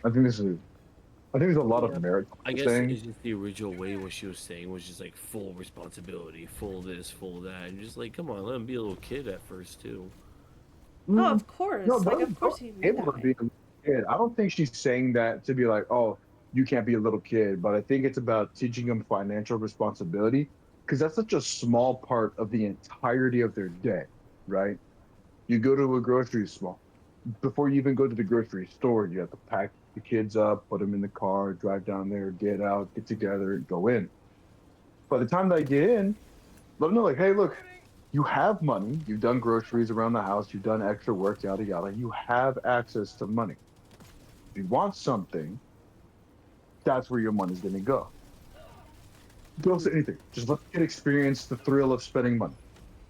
I think there's a lot of Yeah. merit to I what you're guess saying. it's just the original way what she was saying was just like full responsibility, full this, full that, and just like, come on, let him be a little kid at first too. Oh, Mm, of No, course. Like, of don't course he'd be able that to be way. a little kid. I don't think she's saying that to be like, oh, you can't be a little kid, but I think it's about teaching them financial responsibility because that's such a small part of the entirety of their day, right? You go to a grocery store. Before you even go to the grocery store, you have to pack the kids up, put them in the car, drive down there, get out, get together, go in. By the time they get in, let them know, like, hey, look, you have money. You've done groceries around the house. You've done extra work, yada, yada. You have access to money. If you want something, that's where your money's going to go. Don't say anything. Just let the kid experience the thrill of spending money.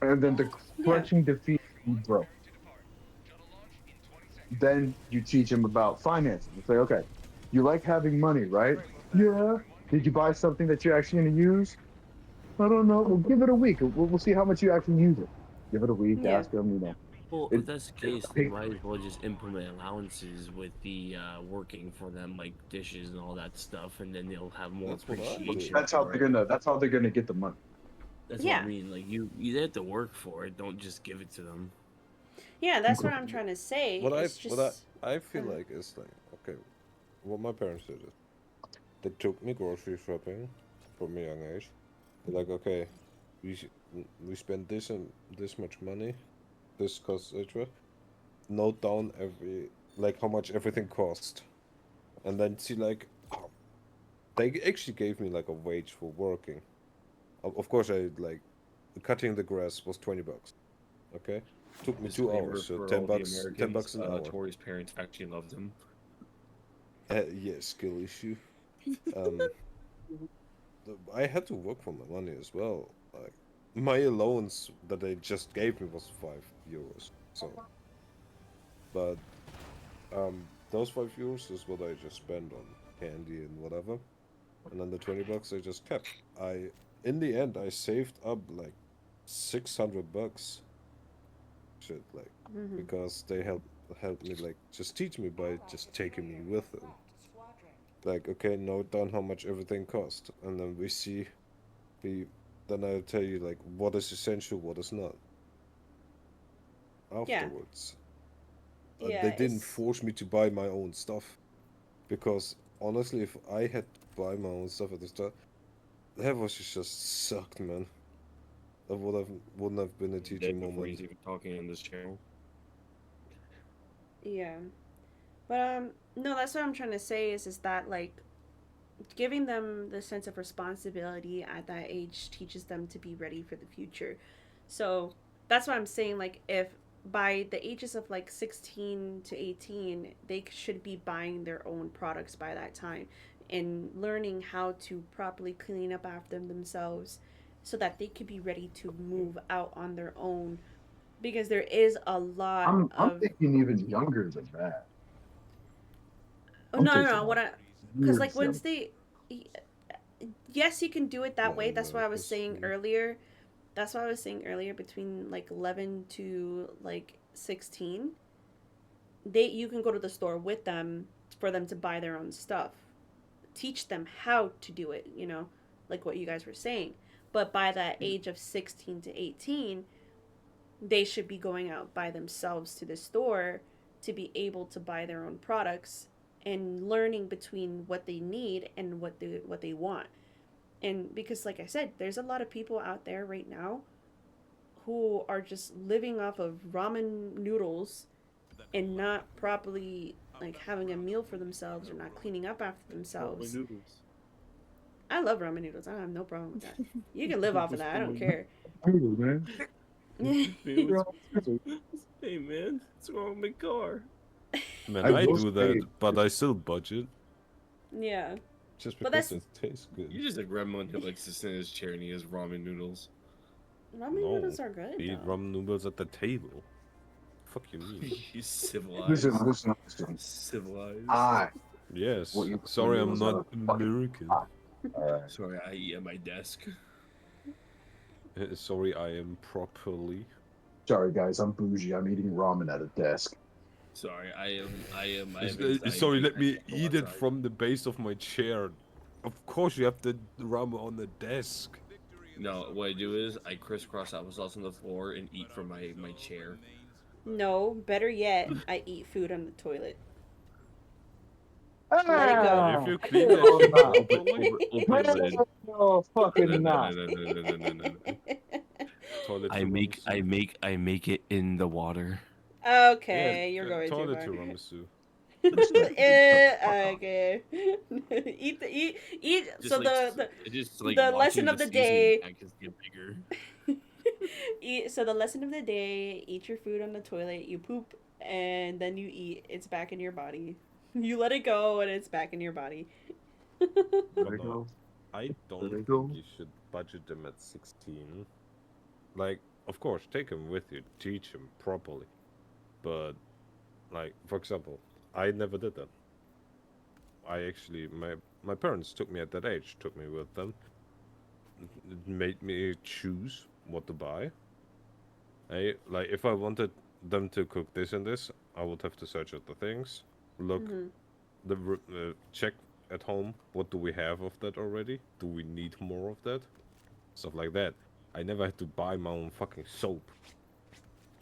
And then the Yeah. crushing defeat when you broke. Then you teach him about finances. You say, okay, you like having money, right? Yeah. Did you buy something that you're actually going to use? I don't know. Well, give it a week. We'll see how much you actually use it. Give it a week. Yeah. Ask them. Well, It, if that's the it, case, then might as well just implement allowances with the working for them, like dishes and all that stuff, and then they'll have more That's what I did. appreciation that's how for they're it. gonna. That's how they're gonna get the money. That's what I Yeah. mean. Like you have to work for it. Don't just give it to them. Yeah, that's what I'm trying to say. What It's just. I feel like is like, okay, what my parents did is they took me grocery shopping from a young age. They're like, okay, we sh- we spend this and this much money, this costs extra. Note down every like how much everything cost, and then see like, oh, they actually gave me like a wage for working. Of course, I like cutting the grass was $20. Okay, took me 2 hours, Disclaimer so for 10 all the bucks, 10 Americans: bucks an hour. Tori's parents actually loved him. Yeah, skill issue. Um, I had to work for my money as well. Like my allowance that they just gave me was €5. So, but those €5 is what I just spent on candy and whatever, and then the $20 I just kept. In the end, I saved up like $600. Shit, like because they helped me like just teach me by just taking me with them. Like, okay, note down how much everything cost, and then we then I'll tell you like what is essential, what is not Yeah. afterwards. Yeah, They didn't it's. force me to buy my own stuff because honestly, if I had to buy my own stuff at the start, that was just sucked, man. That wouldn't have been a Dead teaching before moment. he's even talking on this channel. Yeah. But, no, that's what I'm trying to say is that, like, giving them the sense of responsibility at that age teaches them to be ready for the future. So that's what I'm saying. Like, if by the ages of like 16 to 18, they should be buying their own products by that time and learning how to properly clean up after themselves so that they could be ready to move out on their own, because there is a lot I'm of thinking even younger than that. oh, I'm no, no, thinking no, what like I, because like years once younger. they, yes, you can do it that way. That's Then what I was this saying earlier. That's what I was saying earlier, between like 11 to like 16, you can go to the store with them for them to buy their own stuff. Teach them how to do it, like what you guys were saying. But by that age of 16 to 18, they should be going out by themselves to the store to be able to buy their own products and learning between what they need and what they want. And because like I said, there's a lot of people out there right now who are just living off of ramen noodles and not properly like having a meal for themselves or not cleaning up after Ramen themselves. noodles. I love ramen noodles. I have no problem with that. You can live off of that. I don't care. Noodles, man. Man, Bro, hey man, what's wrong with my car? Man, I I will do say- that, but I still budget Yeah. just But because that's- it tastes good. You're just a gremlin who likes to sit in his chair and he has ramen noodles. Ramen No, noodles are good. Eat Though. ramen noodles at the table. Fuck you mean? He's civilized. listen. Civilized. I. Yes. What you- Sorry, I'm noodles not are fucking- American. Alright. Sorry, I eat at my desk. Sorry, I am properly. Sorry guys, I'm bougie. I'm eating ramen at a desk. Sorry, I am. Sorry, let me I eat it from the base of my chair. Of course, you have the ramen on the desk. No, what I do is I crisscross applesauce on the floor and eat from my chair. No, better yet, I eat food on the toilet. Let it go. If you clean that properly, Open lid. Oh, fucking No, not. no. toilet I make it in the water. Okay, you're going too toilet far. tiramisu. Okay. eat. Just So like, the just like the watching lesson of the seasoning day. packets get bigger. So the lesson of the day: eat your food on the toilet. You poop and then you eat. It's back in your body. You let it go and it's back in your body. There But we no, go. I don't There we think go. you should budget them at 16. Like, of course, take them with you, teach them properly. But, like, for example, I never did that. I actually, my parents took me at that age, took me with them, made me choose what to buy. Like, if I wanted them to cook this and this, I would have to search at the things, look, check at home, what do we have of that already? Do we need more of that? Stuff like that. I never had to buy my own fucking soap.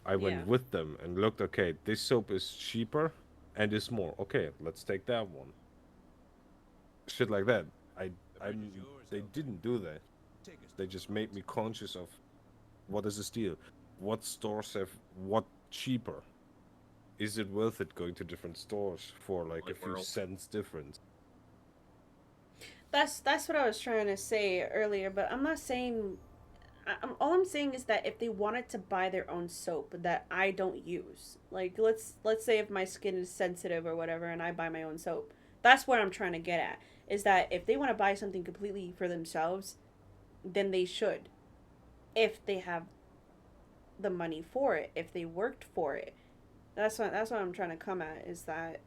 I went Yeah. with them and looked, okay, this soap is cheaper and is more. Okay, let's take that one. Shit like that. They didn't do that. They just made me conscious of what is a steal. What stores have what cheaper? Is it worth it going to different stores for like a Like few Whirl. cents difference? That's what I was trying to say earlier, but I'm not saying. All I'm saying is that if they wanted to buy their own soap that I don't use, like let's say if my skin is sensitive or whatever, and I buy my own soap, that's what I'm trying to get at. Is that if they want to buy something completely for themselves, then they should, if they have the money for it, if they worked for it. That's what I'm trying to come at. Is that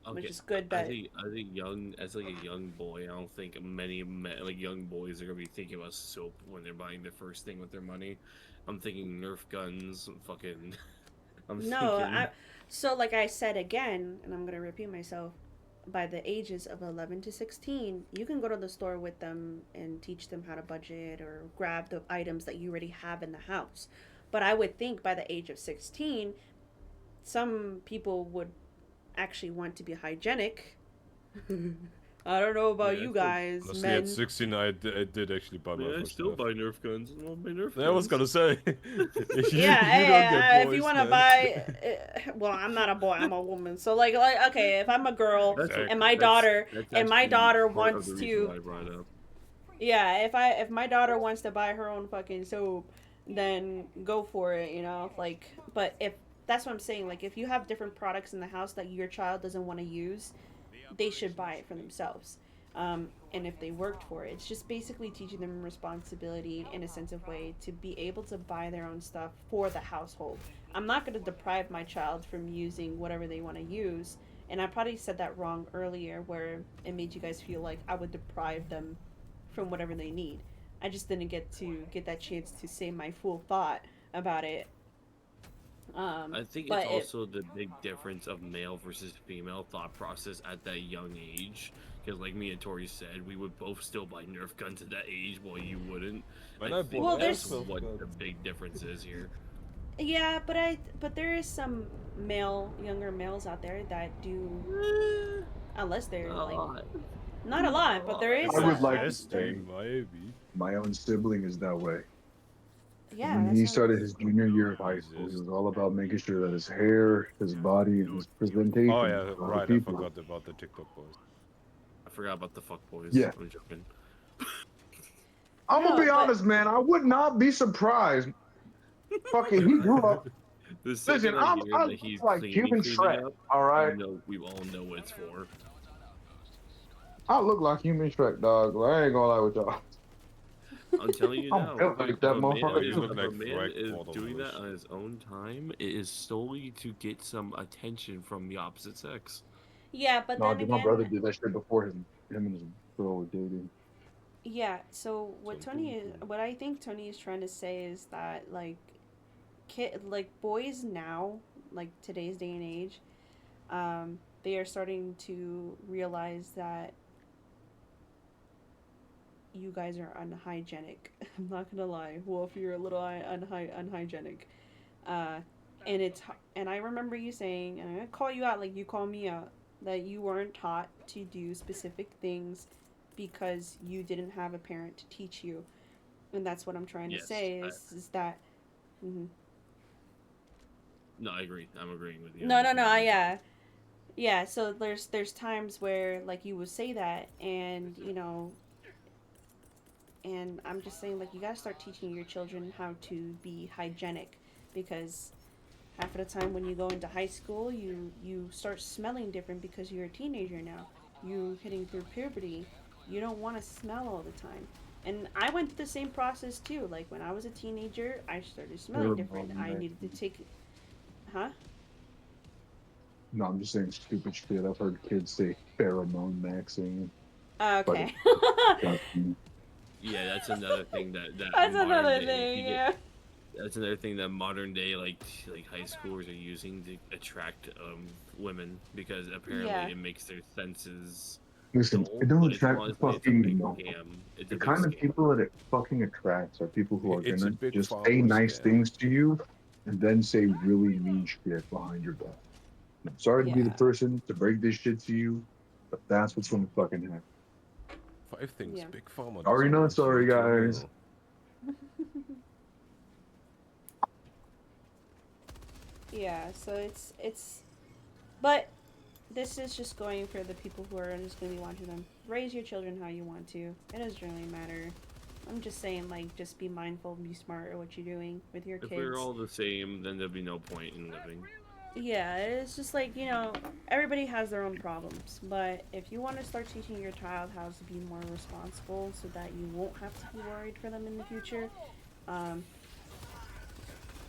which Okay, is good I that think as like a young boy, I don't think many like young boys are gonna be thinking about soap when they're buying their first thing with their money. I'm thinking Nerf guns, fucking. no, so like I said again, and I'm gonna repeat myself. By the ages of 11 to 16, you can go to the store with them and teach them how to budget or grab the items that you already have in the house. But I would think by the age of 16, some people would actually want to be hygienic. I don't know about Yeah, you so- guys, Honestly, men. at 16, I did actually buy my I first still stuff. buy Nerf guns. I love my Nerf guns. I was gonna say. If you want to man. buy, well, I'm not a boy, I'm a woman. So like okay, if I'm a girl That's- and my that's- daughter that's and my actually daughter part of wants the reason to why I brought it up. Yeah, if my daughter wants to buy her own fucking soap, then go for it, you know? Like, but if that's what I'm saying, like, if you have different products in the house that your child doesn't want to use, they should buy it for themselves. And if they worked for it, it's just basically teaching them responsibility in a sense of way to be able to buy their own stuff for the household. I'm not going to deprive my child from using whatever they want to use. And I probably said that wrong earlier, where it made you guys feel like I would deprive them from whatever they need. I just didn't get that chance to say my full thought about it. I think it's But it, also the big difference of male versus female thought process at that young age. Because, like me and Tori said, we would both still buy Nerf guns at that age, while you wouldn't. When I I think bought well, that's there's what airsoft the guns, big difference is here. yeah, but there is some younger males out there that do, unless they're Not a like lot. not a lot, but there is I would like to history, say maybe. my own sibling is that way. yeah, When that's he what I'm, started his junior year of high school, he Jesus. was all about making sure that his hair, his body, and his Oh presentation yeah, to other right. I people. forgot about the TikTok boys. I forgot about the fuck boys. Yeah. I'm joking. I'm gonna no, be but honest, man. I would not be surprised. Fucking, he grew up. The Listen, second I hear I that look he's like human cleaning Shrek. up, All right, we all know what it's for. I look like human Shrek, dog. Like, I ain't gonna lie with y'all. I'm telling you I'm now, built like if that a man Yeah, motherfucker you is too. look like Shrek doing that bottomless. on his own time, it is solely to get some attention from the opposite sex. yeah, but No, then dude, my brother again, did that shit before him and his girl were dating. yeah. So Something. what I think Tony is trying to say is that like like boys now, like today's day and age, they are starting to realize that you guys are unhygienic. I'm not gonna lie. Well, if you're a little unhygienic, uh, and it's and I remember you saying, and I'm gonna call you out like you call me out, that you weren't taught to do specific things because you didn't have a parent to teach you, and that's what I'm trying to Yes, say is that. Mm-hmm. no, I agree. I'm agreeing with you. No, no, no. Yeah, yeah. So there's times where like you would say that, and you know, and I'm just saying like you gotta start teaching your children how to be hygienic, because half of the time when you go into high school, you start smelling different because you're a teenager now. You hitting through puberty, you don't want to smell all the time. And I went through the same process too. Like when I was a teenager, I started smelling different. Pheromone I needed to maxing. take, huh? No, I'm just saying stupid shit. I've heard kids say pheromone maxing, but Okay. it's disgusting. Yeah, that's another thing that That's in modern another day, if thing. you get Yeah. that's another thing that modern day like high schoolers are using to attract women, because apparently Yeah. it makes their senses Listen, dull. it don't But it's attract the honestly, it's a big fucking no. scam. It's a The big kind of scam. people that it fucking attracts are people who are It's a gonna big just say pharma nice scam. things to you and then say really mean shit behind your back. I'm sorry to be the Yeah. person to break this shit to you, but that's what's gonna fucking happen. 5 things Yeah. big pharma Sorry, doesn't not want you sorry, to guys. know. Yeah. So but this is just going for the people who are just going to be watching them. Raise your children how you want to. It doesn't really matter. I'm just saying, like, just be mindful, be smart at what you're doing with your If kids. we're all the same, then there'd be no point in living. Yeah, it's just like, you know, everybody has their own problems. But if you want to start teaching your child how to be more responsible so that you won't have to be worried for them in the future, um,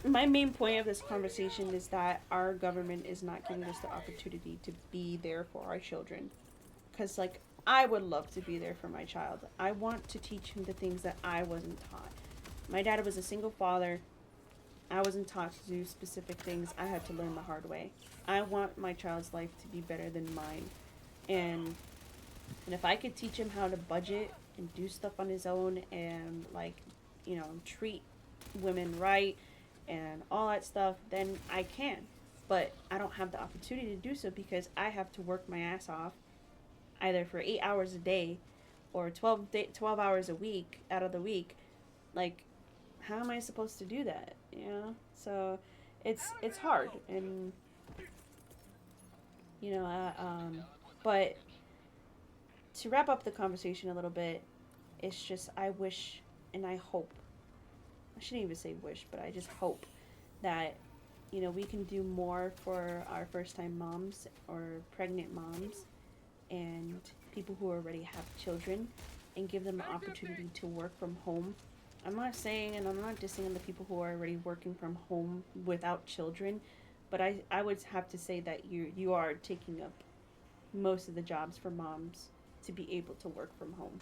my main point of this conversation is that our government is not giving us the opportunity to be there for our children. Because, like, I would love to be there for my child. I want to teach him the things that I wasn't taught. My dad was a single father. I wasn't taught to do specific things. I had to learn the hard way. I want my child's life to be better than mine. And and if I could teach him how to budget and do stuff on his own and like, you know, treat women right and all that stuff, then I can. But I don't have the opportunity to do so because I have to work my ass off either for 8 hours a day or 12 hours a week out of the week. Like, how am I supposed to do that? You know? So it's hard. And, you know, but to wrap up the conversation a little bit, it's just I wish and I hope I shouldn't even say wish, but I just hope that we can do more for our first time moms or pregnant moms and people who already have children and give them an opportunity to work from home. I'm not saying and I'm not dissing on the people who are already working from home without children, but I would have to say that you are taking up most of the jobs for moms to be able to work from home.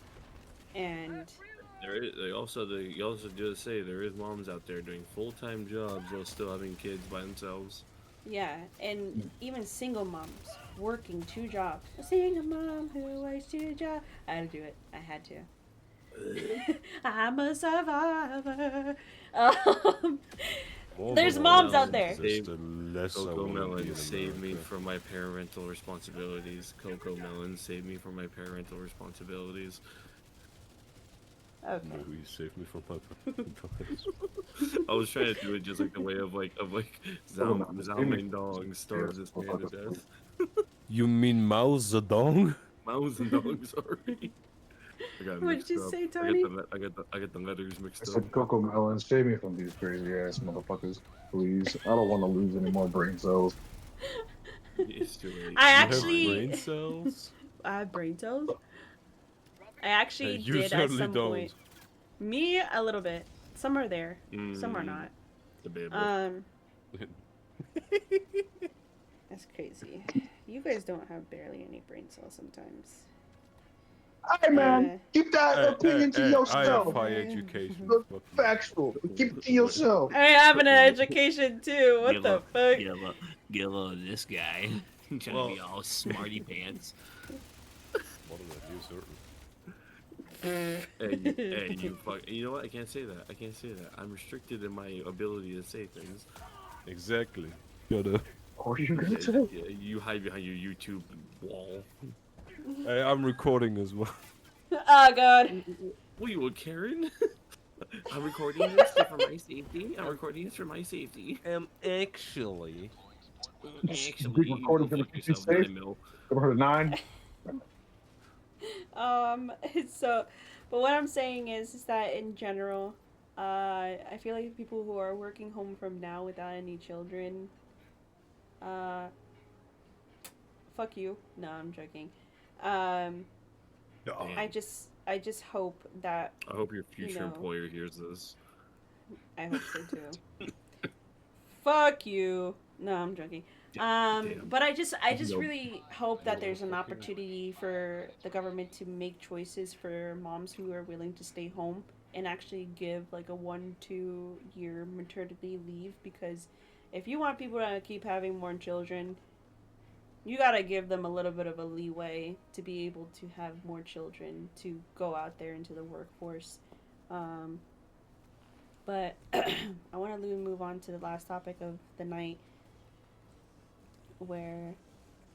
And You also just say there is moms out there doing full-time jobs while still having kids by themselves. yeah, and even single moms working 2 jobs. A single mom who works 2 jobs. I had to do it. I had to. I'm a survivor. Um, there's moms out there. Just the less I Coco wanna be Melon in saved me America. from my parental responsibilities. Coco Melon saved me from my parental responsibilities. Okay. No, you saved me from my I was trying to do it just like the way of Zhao Mingdong starves this man to death. You mean Mao Zedong? Mao Zedong, sorry. I got What did mixed you up. say, Tony? I got the letters I mixed up. said, Coco Melon, save me from these crazy ass motherfuckers, please. I don't want to lose any more brain cells. It's too late. I You have actually. brain cells? I have brain cells. I actually You did at certainly some don't. point. Me, a little bit. Some are there, some are Mm, not. debatable. That's crazy. You guys don't have barely any brain cells sometimes. Hey man, Uh, keep that opinion to I have yourself. high education. Look, Fuck you. factual. Keep it to yourself. I have an education too. What the fuck? Get a load of this guy. Trying Well- to be all smarty pants. What did I do, certain? Hey, you fuck. You know what? I can't say that. I can't say that. I'm restricted in my ability to say things. Exactly. Gotta. What are you gonna say? Yeah, you hide behind your YouTube wall. Hey, I'm recording as well. Oh god. What you, a Karen? I'm recording this for my safety. I'm recording this for my safety. Actually. Actually, Big you recording go gonna fuck keep you yourself, safe. 9 mil. Ever heard of 9? So, but what I'm saying is that in general, I feel like people who are working home from now without any children, uh, fuck you. No, I'm joking. Um, Damn. I just hope that I hope your future know. employer hears this. I hope so too. Fuck you. No, I'm joking. Damn. But I just No. really hope that No, there's an fucking- opportunity for the government to make choices for moms who are willing to stay home and actually give like a 1-2 year maternity leave, because if you want people to keep having more children, you gotta give them a little bit of a leeway to be able to have more children to go out there into the workforce. Um, but I want to move on to the last topic of the night, where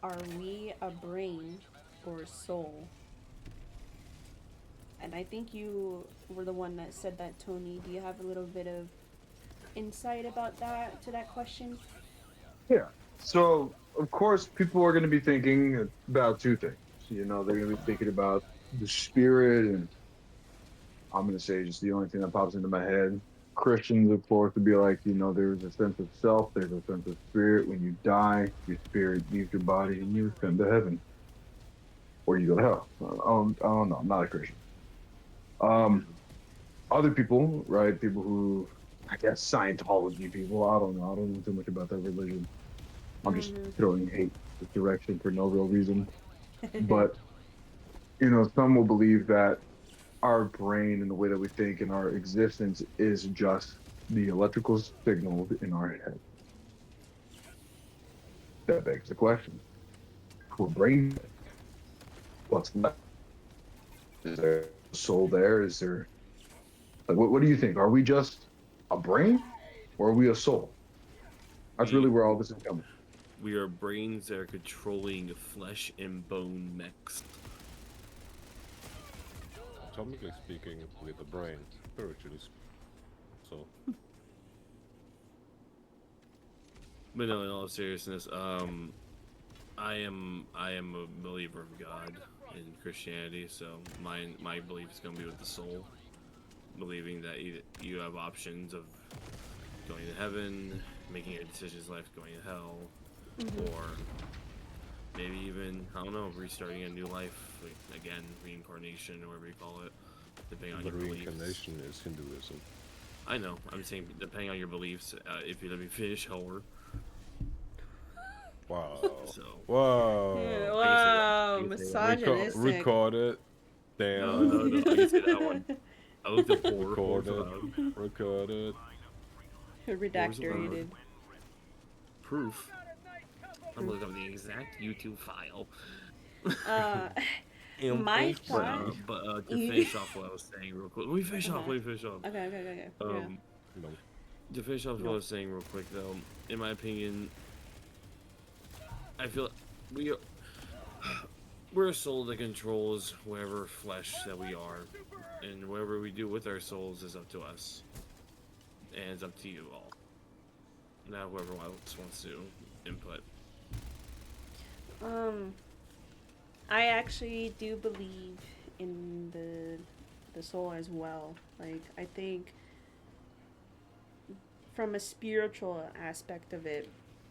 are we a brain or a soul? And I think you were the one that said that, Tony. Do you have a little bit of insight about that, to that question? Yeah. So, of course, people are going to be thinking about two things. They're going to be thinking about the spirit, and I'm going to say just the only thing that pops into my head. Christians, of course, would be like, there's a sense of self, there's a sense of spirit. When you die, your spirit leaves your body and you ascend to heaven, or you go to hell. I don't know. I'm not a Christian. Other people, right? People who, I guess, Scientology people. I don't know. I don't know too much about that religion. I'm just throwing hate this direction for no real reason. But, some will believe that our brain and the way that we think and our existence is just the electrical signals in our head. That begs the question: for brain, what's left? Is there a soul there? Is there, like, what do you think? Are we just a brain, or are we a soul? That's really where all this is coming. We are brains that are controlling flesh and bone mechs. Atomically speaking, with the brain, spiritually. So. But no, in all seriousness, I am a believer of God in Christianity, so my belief is gonna be with the soul. believing that you have options of going to heaven, making a decision in life, going to hell, or maybe even, I don't know, restarting a new life, like, again, reincarnation or whatever you call it, depending on The your beliefs. reincarnation is Hinduism. I know, I'm saying depending on your beliefs, if you let me finish, however. Wow. So, Wow. Yeah, I wow, can say that. misogynistic. Record it. Damn. No, I can say that one. I looked at four. Record Four's it. allowed. Record it. Redacted. Proof. I'm looking up the exact YouTube file. Uh, my thought. But to finish off what I was saying real quick. Let me finish off. Okay. Yeah. No. To finish off No. what I was saying real quick, though, in my opinion, I feel we're a soul that controls whatever flesh that we are, and whatever we do with our souls is up to us, and it's up to you all. Not whoever else wants to input. I actually do believe in the soul as well. Like, I think from a spiritual aspect of it,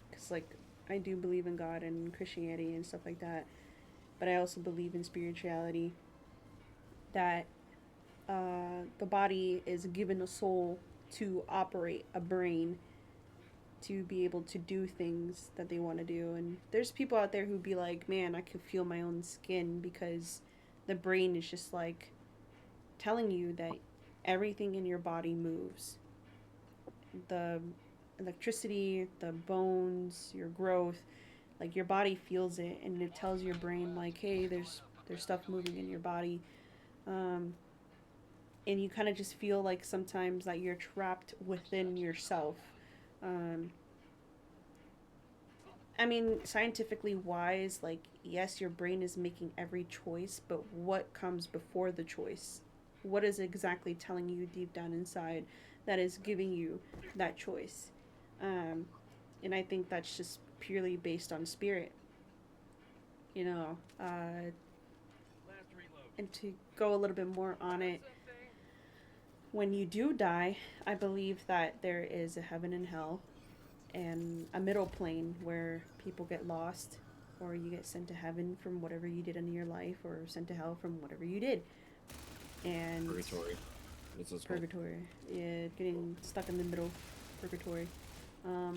because like I do believe in God and Christianity and stuff like that, but I also believe in spirituality. That the body is given a soul to operate a brain to be able to do things that they want to do. And there's people out there who be like, man, I could feel my own skin, because the brain is just like telling you that everything in your body moves. The electricity, the bones, your growth, like your body feels it, and it tells your brain like, hey, there's stuff moving in your body. And you kind of just feel like sometimes that you're trapped within yourself. I mean, scientifically wise, like, yes, your brain is making every choice, but what comes before the choice? What is exactly telling you deep down inside that is giving you that choice? And I think that's just purely based on spirit. You know, and to go a little bit more on it, when you do die, I believe that there is a heaven and hell, and a middle plane where people get lost, or you get sent to heaven from whatever you did in your life, or sent to hell from whatever you did. And Purgatory. That's what's called. purgatory. Yeah, getting stuck in the middle. Purgatory. I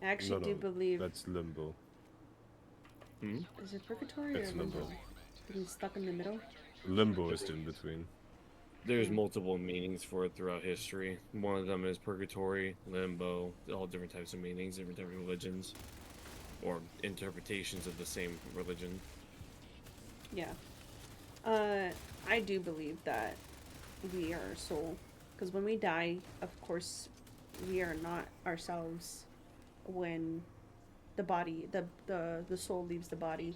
actually do believe. That's limbo. Is it purgatory It's or limbo? limbo. Getting stuck in the middle. Limbo is in between. There's multiple meanings for it throughout history. One of them is purgatory, limbo, all different types of meanings, different types of religions, or interpretations of the same religion. Yeah. I do believe that we are a soul, because when we die, of course, we are not ourselves when the body, the soul leaves the body.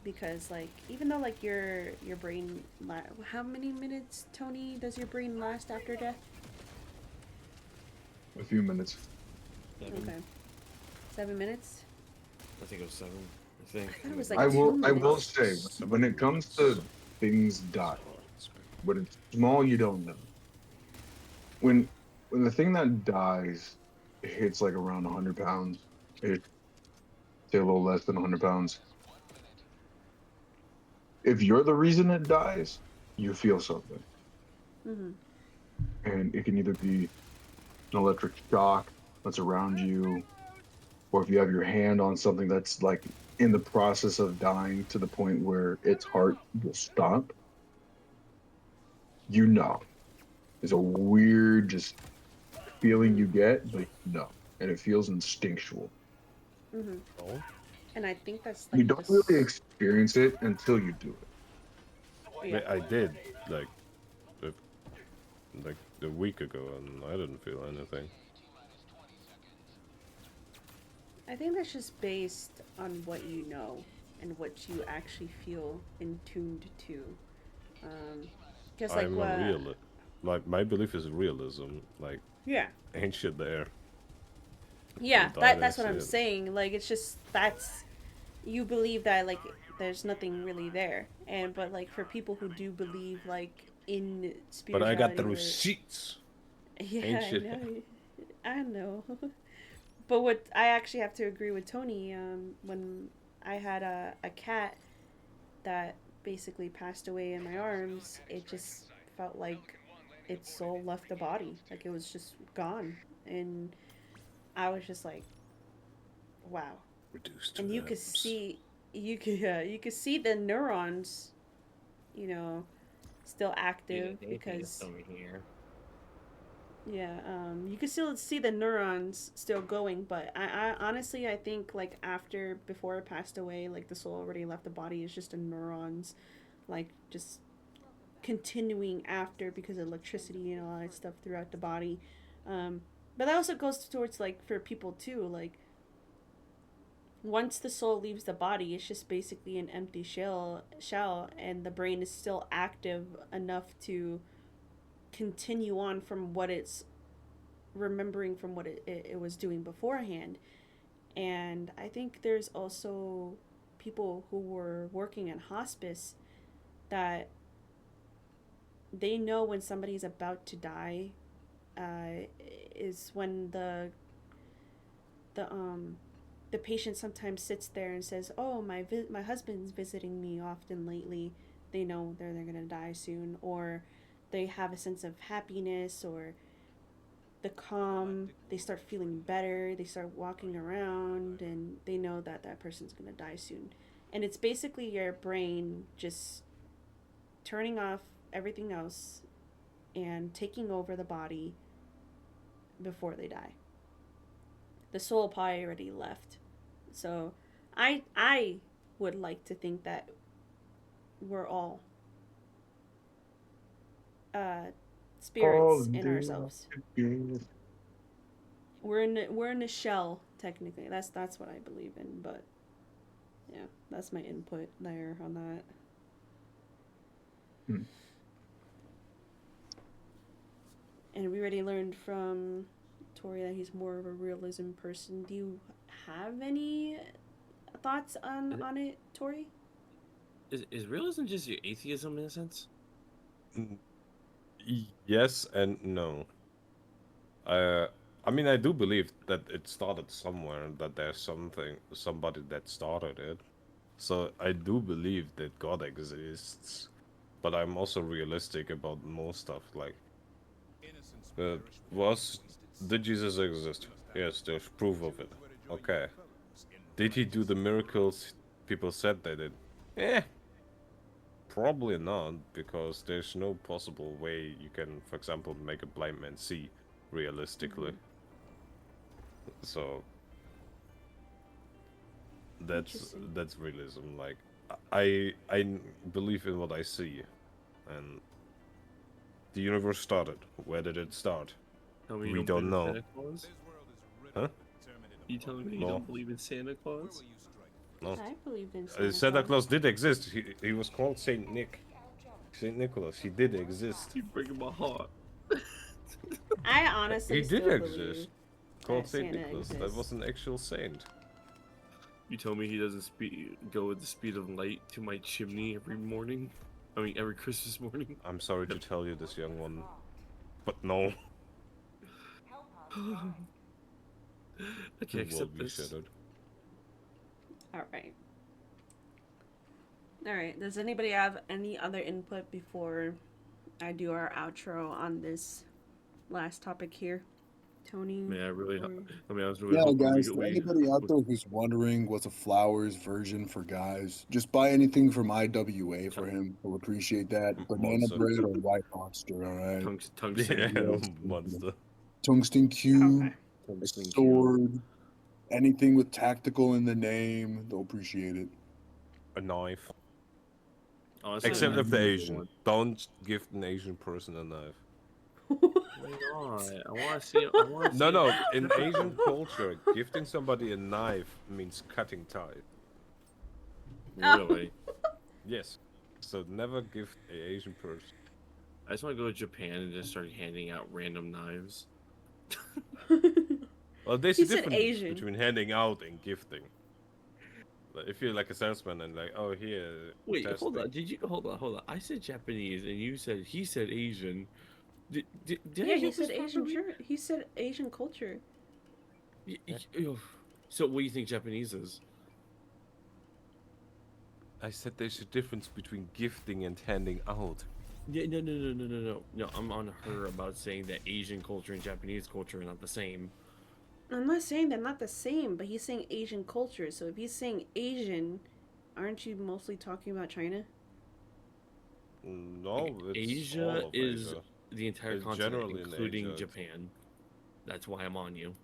Because like, even though like your brain, how many minutes, Tony, does your brain last after death? A few minutes. 7. Okay. 7 minutes? I think it was 7. I think. I thought it was like I 2 will minutes. say, when it comes to things die, when it's small, you don't know. When the thing that dies hits like around 100 pounds, it's say a little less than 100 pounds. If you're the reason it dies, you feel something. And it can either be an electric shock that's around you, or if you have your hand on something that's like in the process of dying to the point where its heart will stop, you know. It's a weird just feeling you get, but no. And it feels instinctual. Oh? And I think that's like You don't really experience it until you do it. yeah. I did, like a week ago, and I didn't feel anything. I think that's just based on what you know and what you actually feel in tuned to. Because like I'm a realist. Like, my belief is realism. Like, yeah, ain't shit there. yeah, Die, that's what I'm it. saying. Like, it's just that's you believe that like there's nothing really there, and but like for people who do believe like in But I got spirituality. the Where, receipts. yeah, Ain't I you? know. I know. But what I actually have to agree with Tony. When I had a cat that basically passed away in my arms, it just felt like its soul left the body. Like it was just gone. And I was just like, wow. Reduced to And atoms. you could see the neurons, you know, still Dude, active atheist because over here. yeah, you can still see the neurons still going, but I honestly I think like after before it passed away, like the soul already left the body. It's just the neurons, like just continuing after because of electricity and all that stuff throughout the body. Um, but that also goes towards like for people too. Like once the soul leaves the body, it's just basically an empty shell, and the brain is still active enough to continue on from what it's remembering from what it was doing beforehand. And I think there's also people who were working in hospice that they know when somebody's about to die is when the the patient sometimes sits there and says, "Oh, my husband's visiting me often lately." They know they're gonna die soon, or they have a sense of happiness or the calm. They start feeling better. They start walking around, and they know that that person's gonna die soon. And it's basically your brain just turning off everything else and taking over the body before they die. The soul probably already left. So I would like to think that we're all uh, All spirits in day ourselves. long. We're in a shell technically. That's what I believe in. But yeah, that's my input there on that. Hmm. And we already learned from Tori that he's more of a realism person. Do you have any thoughts on it, Tori? Is realism just your atheism in a sense? Mm, Yes and no. Uh, I mean, I do believe that it started somewhere, that there's somebody that started it. So I do believe that God exists, but I'm also realistic about most stuff. Like, uh, was did Jesus exist? Yes, there's proof of it. Okay. Did he do the miracles people said they did? Eh, probably not, because there's no possible way you can, for example, make a blind man see realistically. Mm-hmm. So Interesting. that's realism. Like I believe in what I see, and the universe started. Where did it start? Tell me you We don't don't believe in know. Santa Claus? Huh? You telling me you No, don't believe in Santa Claus? no. I believed in Santa Santa Claus. Claus did exist. He was called Saint Nick, Saint Nicholas. He did exist. You breaking my heart. I He honestly did still believe exist. Called that Saint Santa Nicholas. That exists. was an actual saint. You told me he doesn't go with the speed of light to my chimney every morning. I mean, every Christmas morning. I'm sorry to tell you this, young one, but no. I You can't will accept be this. shattered. All right. All right. Does anybody have any other input before I do our outro on this last topic here? Tony, Man, Tori. I was really Yeah, hoping guys, for anybody out there who's wondering what's a flowers version for guys, just buy anything from IWA for him. He'll appreciate that. Banana Monster. bread or white monster, all right? tungsten. Yeah, Yes, monster. tungsten Okay. cube, a Tungsten cube. sword, anything with tactical in the name, they'll appreciate it. A knife. Honestly, a Except knife if the would be Mm. the Asian. one. Don't give an Asian person a knife. Why not? I want to see. I want to No, see. no. In Asian culture, gifting somebody a knife means cutting ties. Oh. Really? Yes. So never gift a Asian person. I just want to go to Japan and just start handing out random knives. Well, there's He a said difference Asian. between handing out and gifting. But if you're like a salesman and like, oh here, Wait, test hold me. on. Did you hold on? I said Japanese, and he said Asian. Did Yeah, I he get said this Asian. properly? Sure, he said Asian culture. So what do you think Japanese is? I said there's a difference between gifting and handing out. Yeah, no. I'm on her about saying that Asian culture and Japanese culture are not the same. I'm not saying they're not the same, but he's saying Asian culture. So if he's saying Asian, aren't you mostly talking about China? No, it's Asia all of is Asia. the entire It's continent, generally in including Asia. Japan. That's why I'm on you.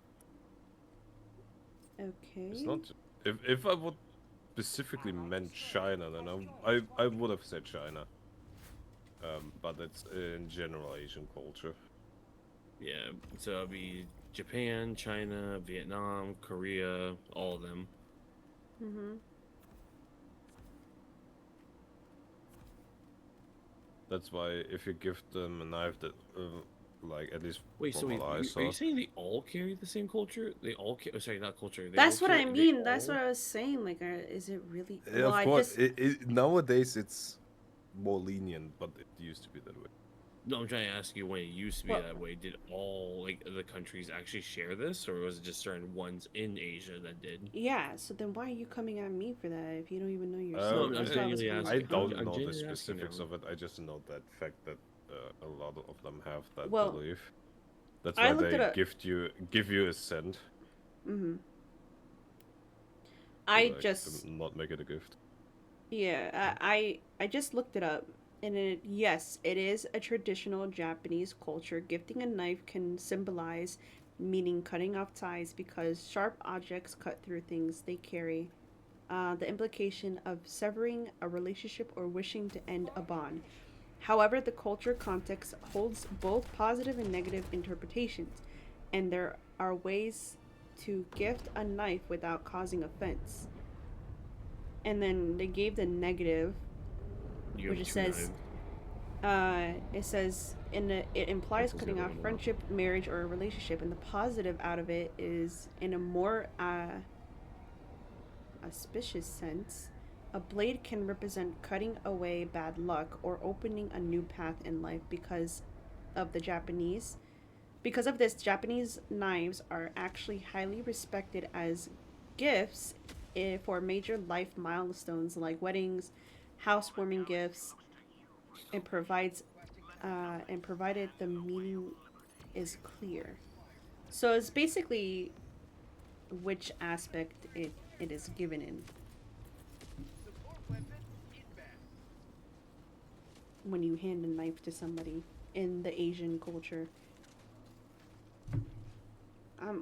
Okay. It's not. If I would specifically meant China, then I would have said China. But it's in general Asian culture. Yeah, so it'll be Japan, China, Vietnam, Korea, all of them. Mm-hmm. That's why if you give them a knife that, like at least Wait, so from wait, what I are saw, you saying they all carry the same culture? They all carry, sorry, not culture. They That's all what carry, I they mean. That's all- what I was saying. Like, is it really? yeah, Well, of I course, just nowadays it's more lenient, but it used to be that way. No, I'm trying to ask you when it used to be Well- that way. Did all like the countries actually share this, or was it just certain ones in Asia that did? yeah. So then why are you coming at me for that if you don't even know No, yourself? I'm That's what I was genuinely gonna I asking. say. don't I'm know the genuinely asking specifics now. of it. I just know that fact that a lot of them have that Well, belief. That's I why looked they it up. give you a cent. Mm-hmm. to, I like, just not make it a gift. Yeah, I just looked it up, and yes, it is a traditional Japanese culture. Gifting a knife can symbolize meaning cutting off ties because sharp objects cut through things they carry. The implication of severing a relationship or wishing to end a bond. However, the culture context holds both positive and negative interpretations, and there are ways to gift a knife without causing offense. And then they gave the negative, You which have it two says it implies That's cutting the off other one. friendship, marriage, or a relationship, and the positive out of it is in a more auspicious sense. A blade can represent cutting away bad luck or opening a new path in life of the Japanese. Because of this, Japanese knives are actually highly respected as gifts for major life milestones like weddings, housewarming gifts, and provided the meaning is clear. So it's basically which aspect it is given in when you hand a knife to somebody in the Asian culture.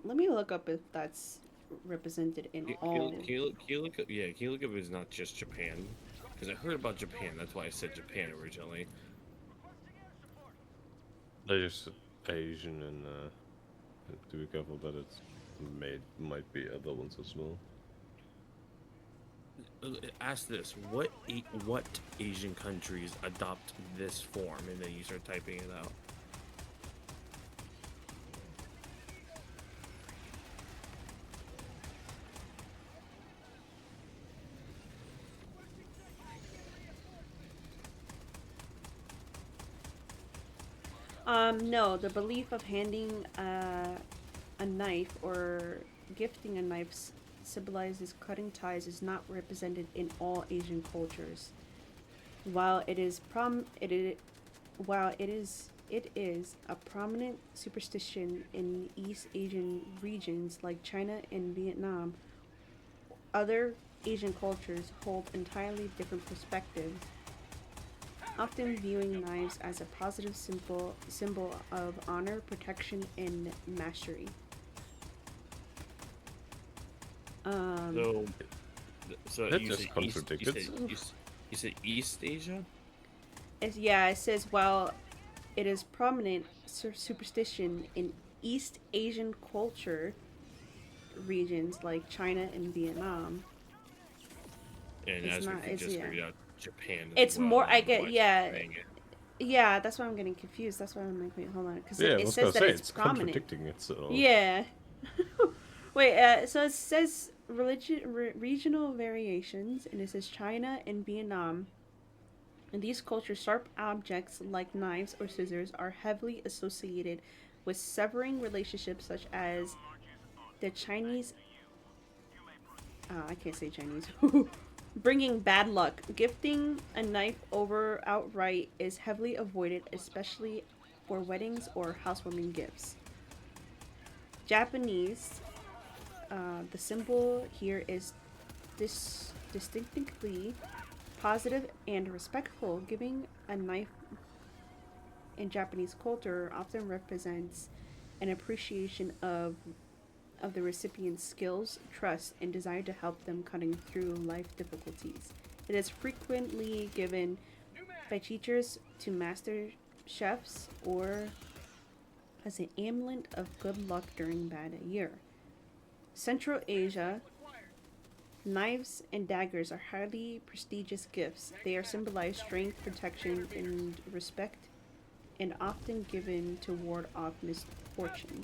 Let me look up if that's represented in all. Can you look up? Yeah, can you look up? If it's not just Japan, because I heard about Japan. That's why I said Japan originally. They're just Asian and to be careful that it's might be other ones as well. Ask this: what Asian countries adopt this form? And then you start typing it out. No, the belief of handing a knife or gifting a knife symbolizes cutting ties is not represented in all Asian cultures. While it is it is a prominent superstition in East Asian regions like China and Vietnam, other Asian cultures hold entirely different perspectives, often viewing knives as a positive symbol of honor, protection, and mastery. So, That you just said contradicts itself. You said East Asia. It says while it is prominent superstition in East Asian culture regions like China and Vietnam. And It's as not- we it's- just yeah. figured out, Japan. As It's well, more. I I don't know get why it's yeah. saying it. Yeah, that's why I'm getting confused. That's why I'm like, wait, hold on, because Yeah, I it was says gonna that say it's prominent. contradicting itself. Yeah. Wait. So it says regional variations, and this is China and Vietnam. In these cultures, sharp objects like knives or scissors are heavily associated with severing relationships, such as the Chinese. I can't say Chinese. Bringing bad luck. Gifting a knife over outright is heavily avoided, especially for weddings or housewarming gifts. Japanese. The symbol here is distinctly positive and respectful. Giving a knife in Japanese culture often represents an appreciation of the recipient's skills, trust, and desire to help them cutting through life difficulties. It is frequently given by teachers to master chefs or as an amulet of good luck during bad year. Central Asia, knives and daggers are highly prestigious gifts. They are symbolize strength, protection, and respect, and often given to ward off misfortune.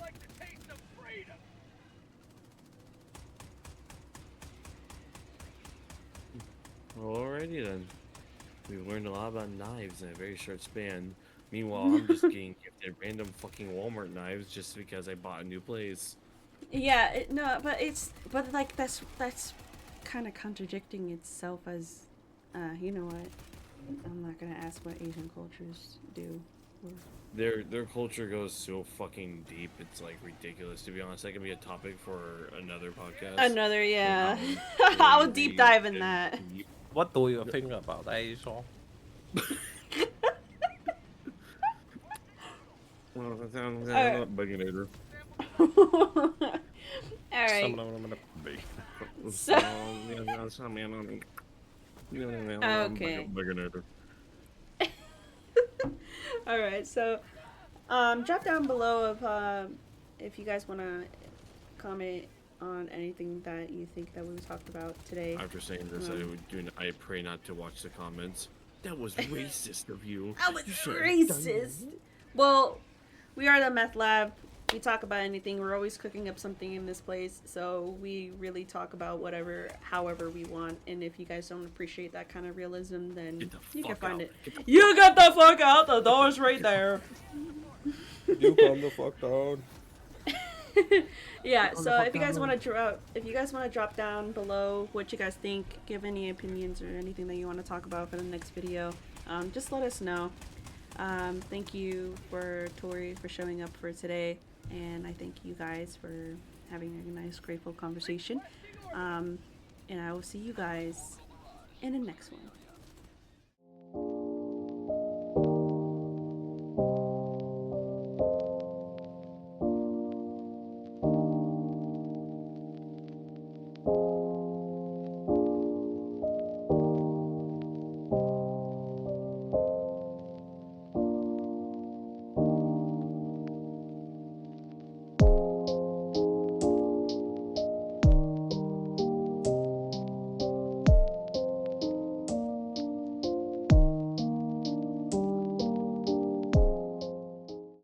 Alrighty then. We've learned a lot about knives in a very short span. Meanwhile, I'm just getting gifted random fucking Walmart knives just because I bought a new place. Yeah, no, but like that's kind of contradicting itself as, you know what? I'm not gonna ask what Asian cultures do. Their culture goes so fucking deep. It's like ridiculous. To be honest, that could be a topic for another podcast. Another, yeah. Really, I'll deep dive in and that. deep. What do you think about Asia? Buginator. Alright. Okay. Buginator. Alright, so drop down below if you guys want to comment on anything that you think that we talked about today. After saying this, I pray not to watch the comments. That was racist of you. That was You shouldn't have done racist. that. Well, we are the meth lab. We talk about anything. We're always cooking up something in this place, so we really talk about however we want. And if you guys don't appreciate that kind of realism, then you can find it. You get the fuck out! The door's right there. You calm the fuck down. Yeah. So if you guys want to drop down below what you guys think, give any opinions or anything that you want to talk about for the next video, just let us know. Thank you for Tori for showing up for today, and I thank you guys for having a nice, grateful conversation. And I will see you guys in the next one.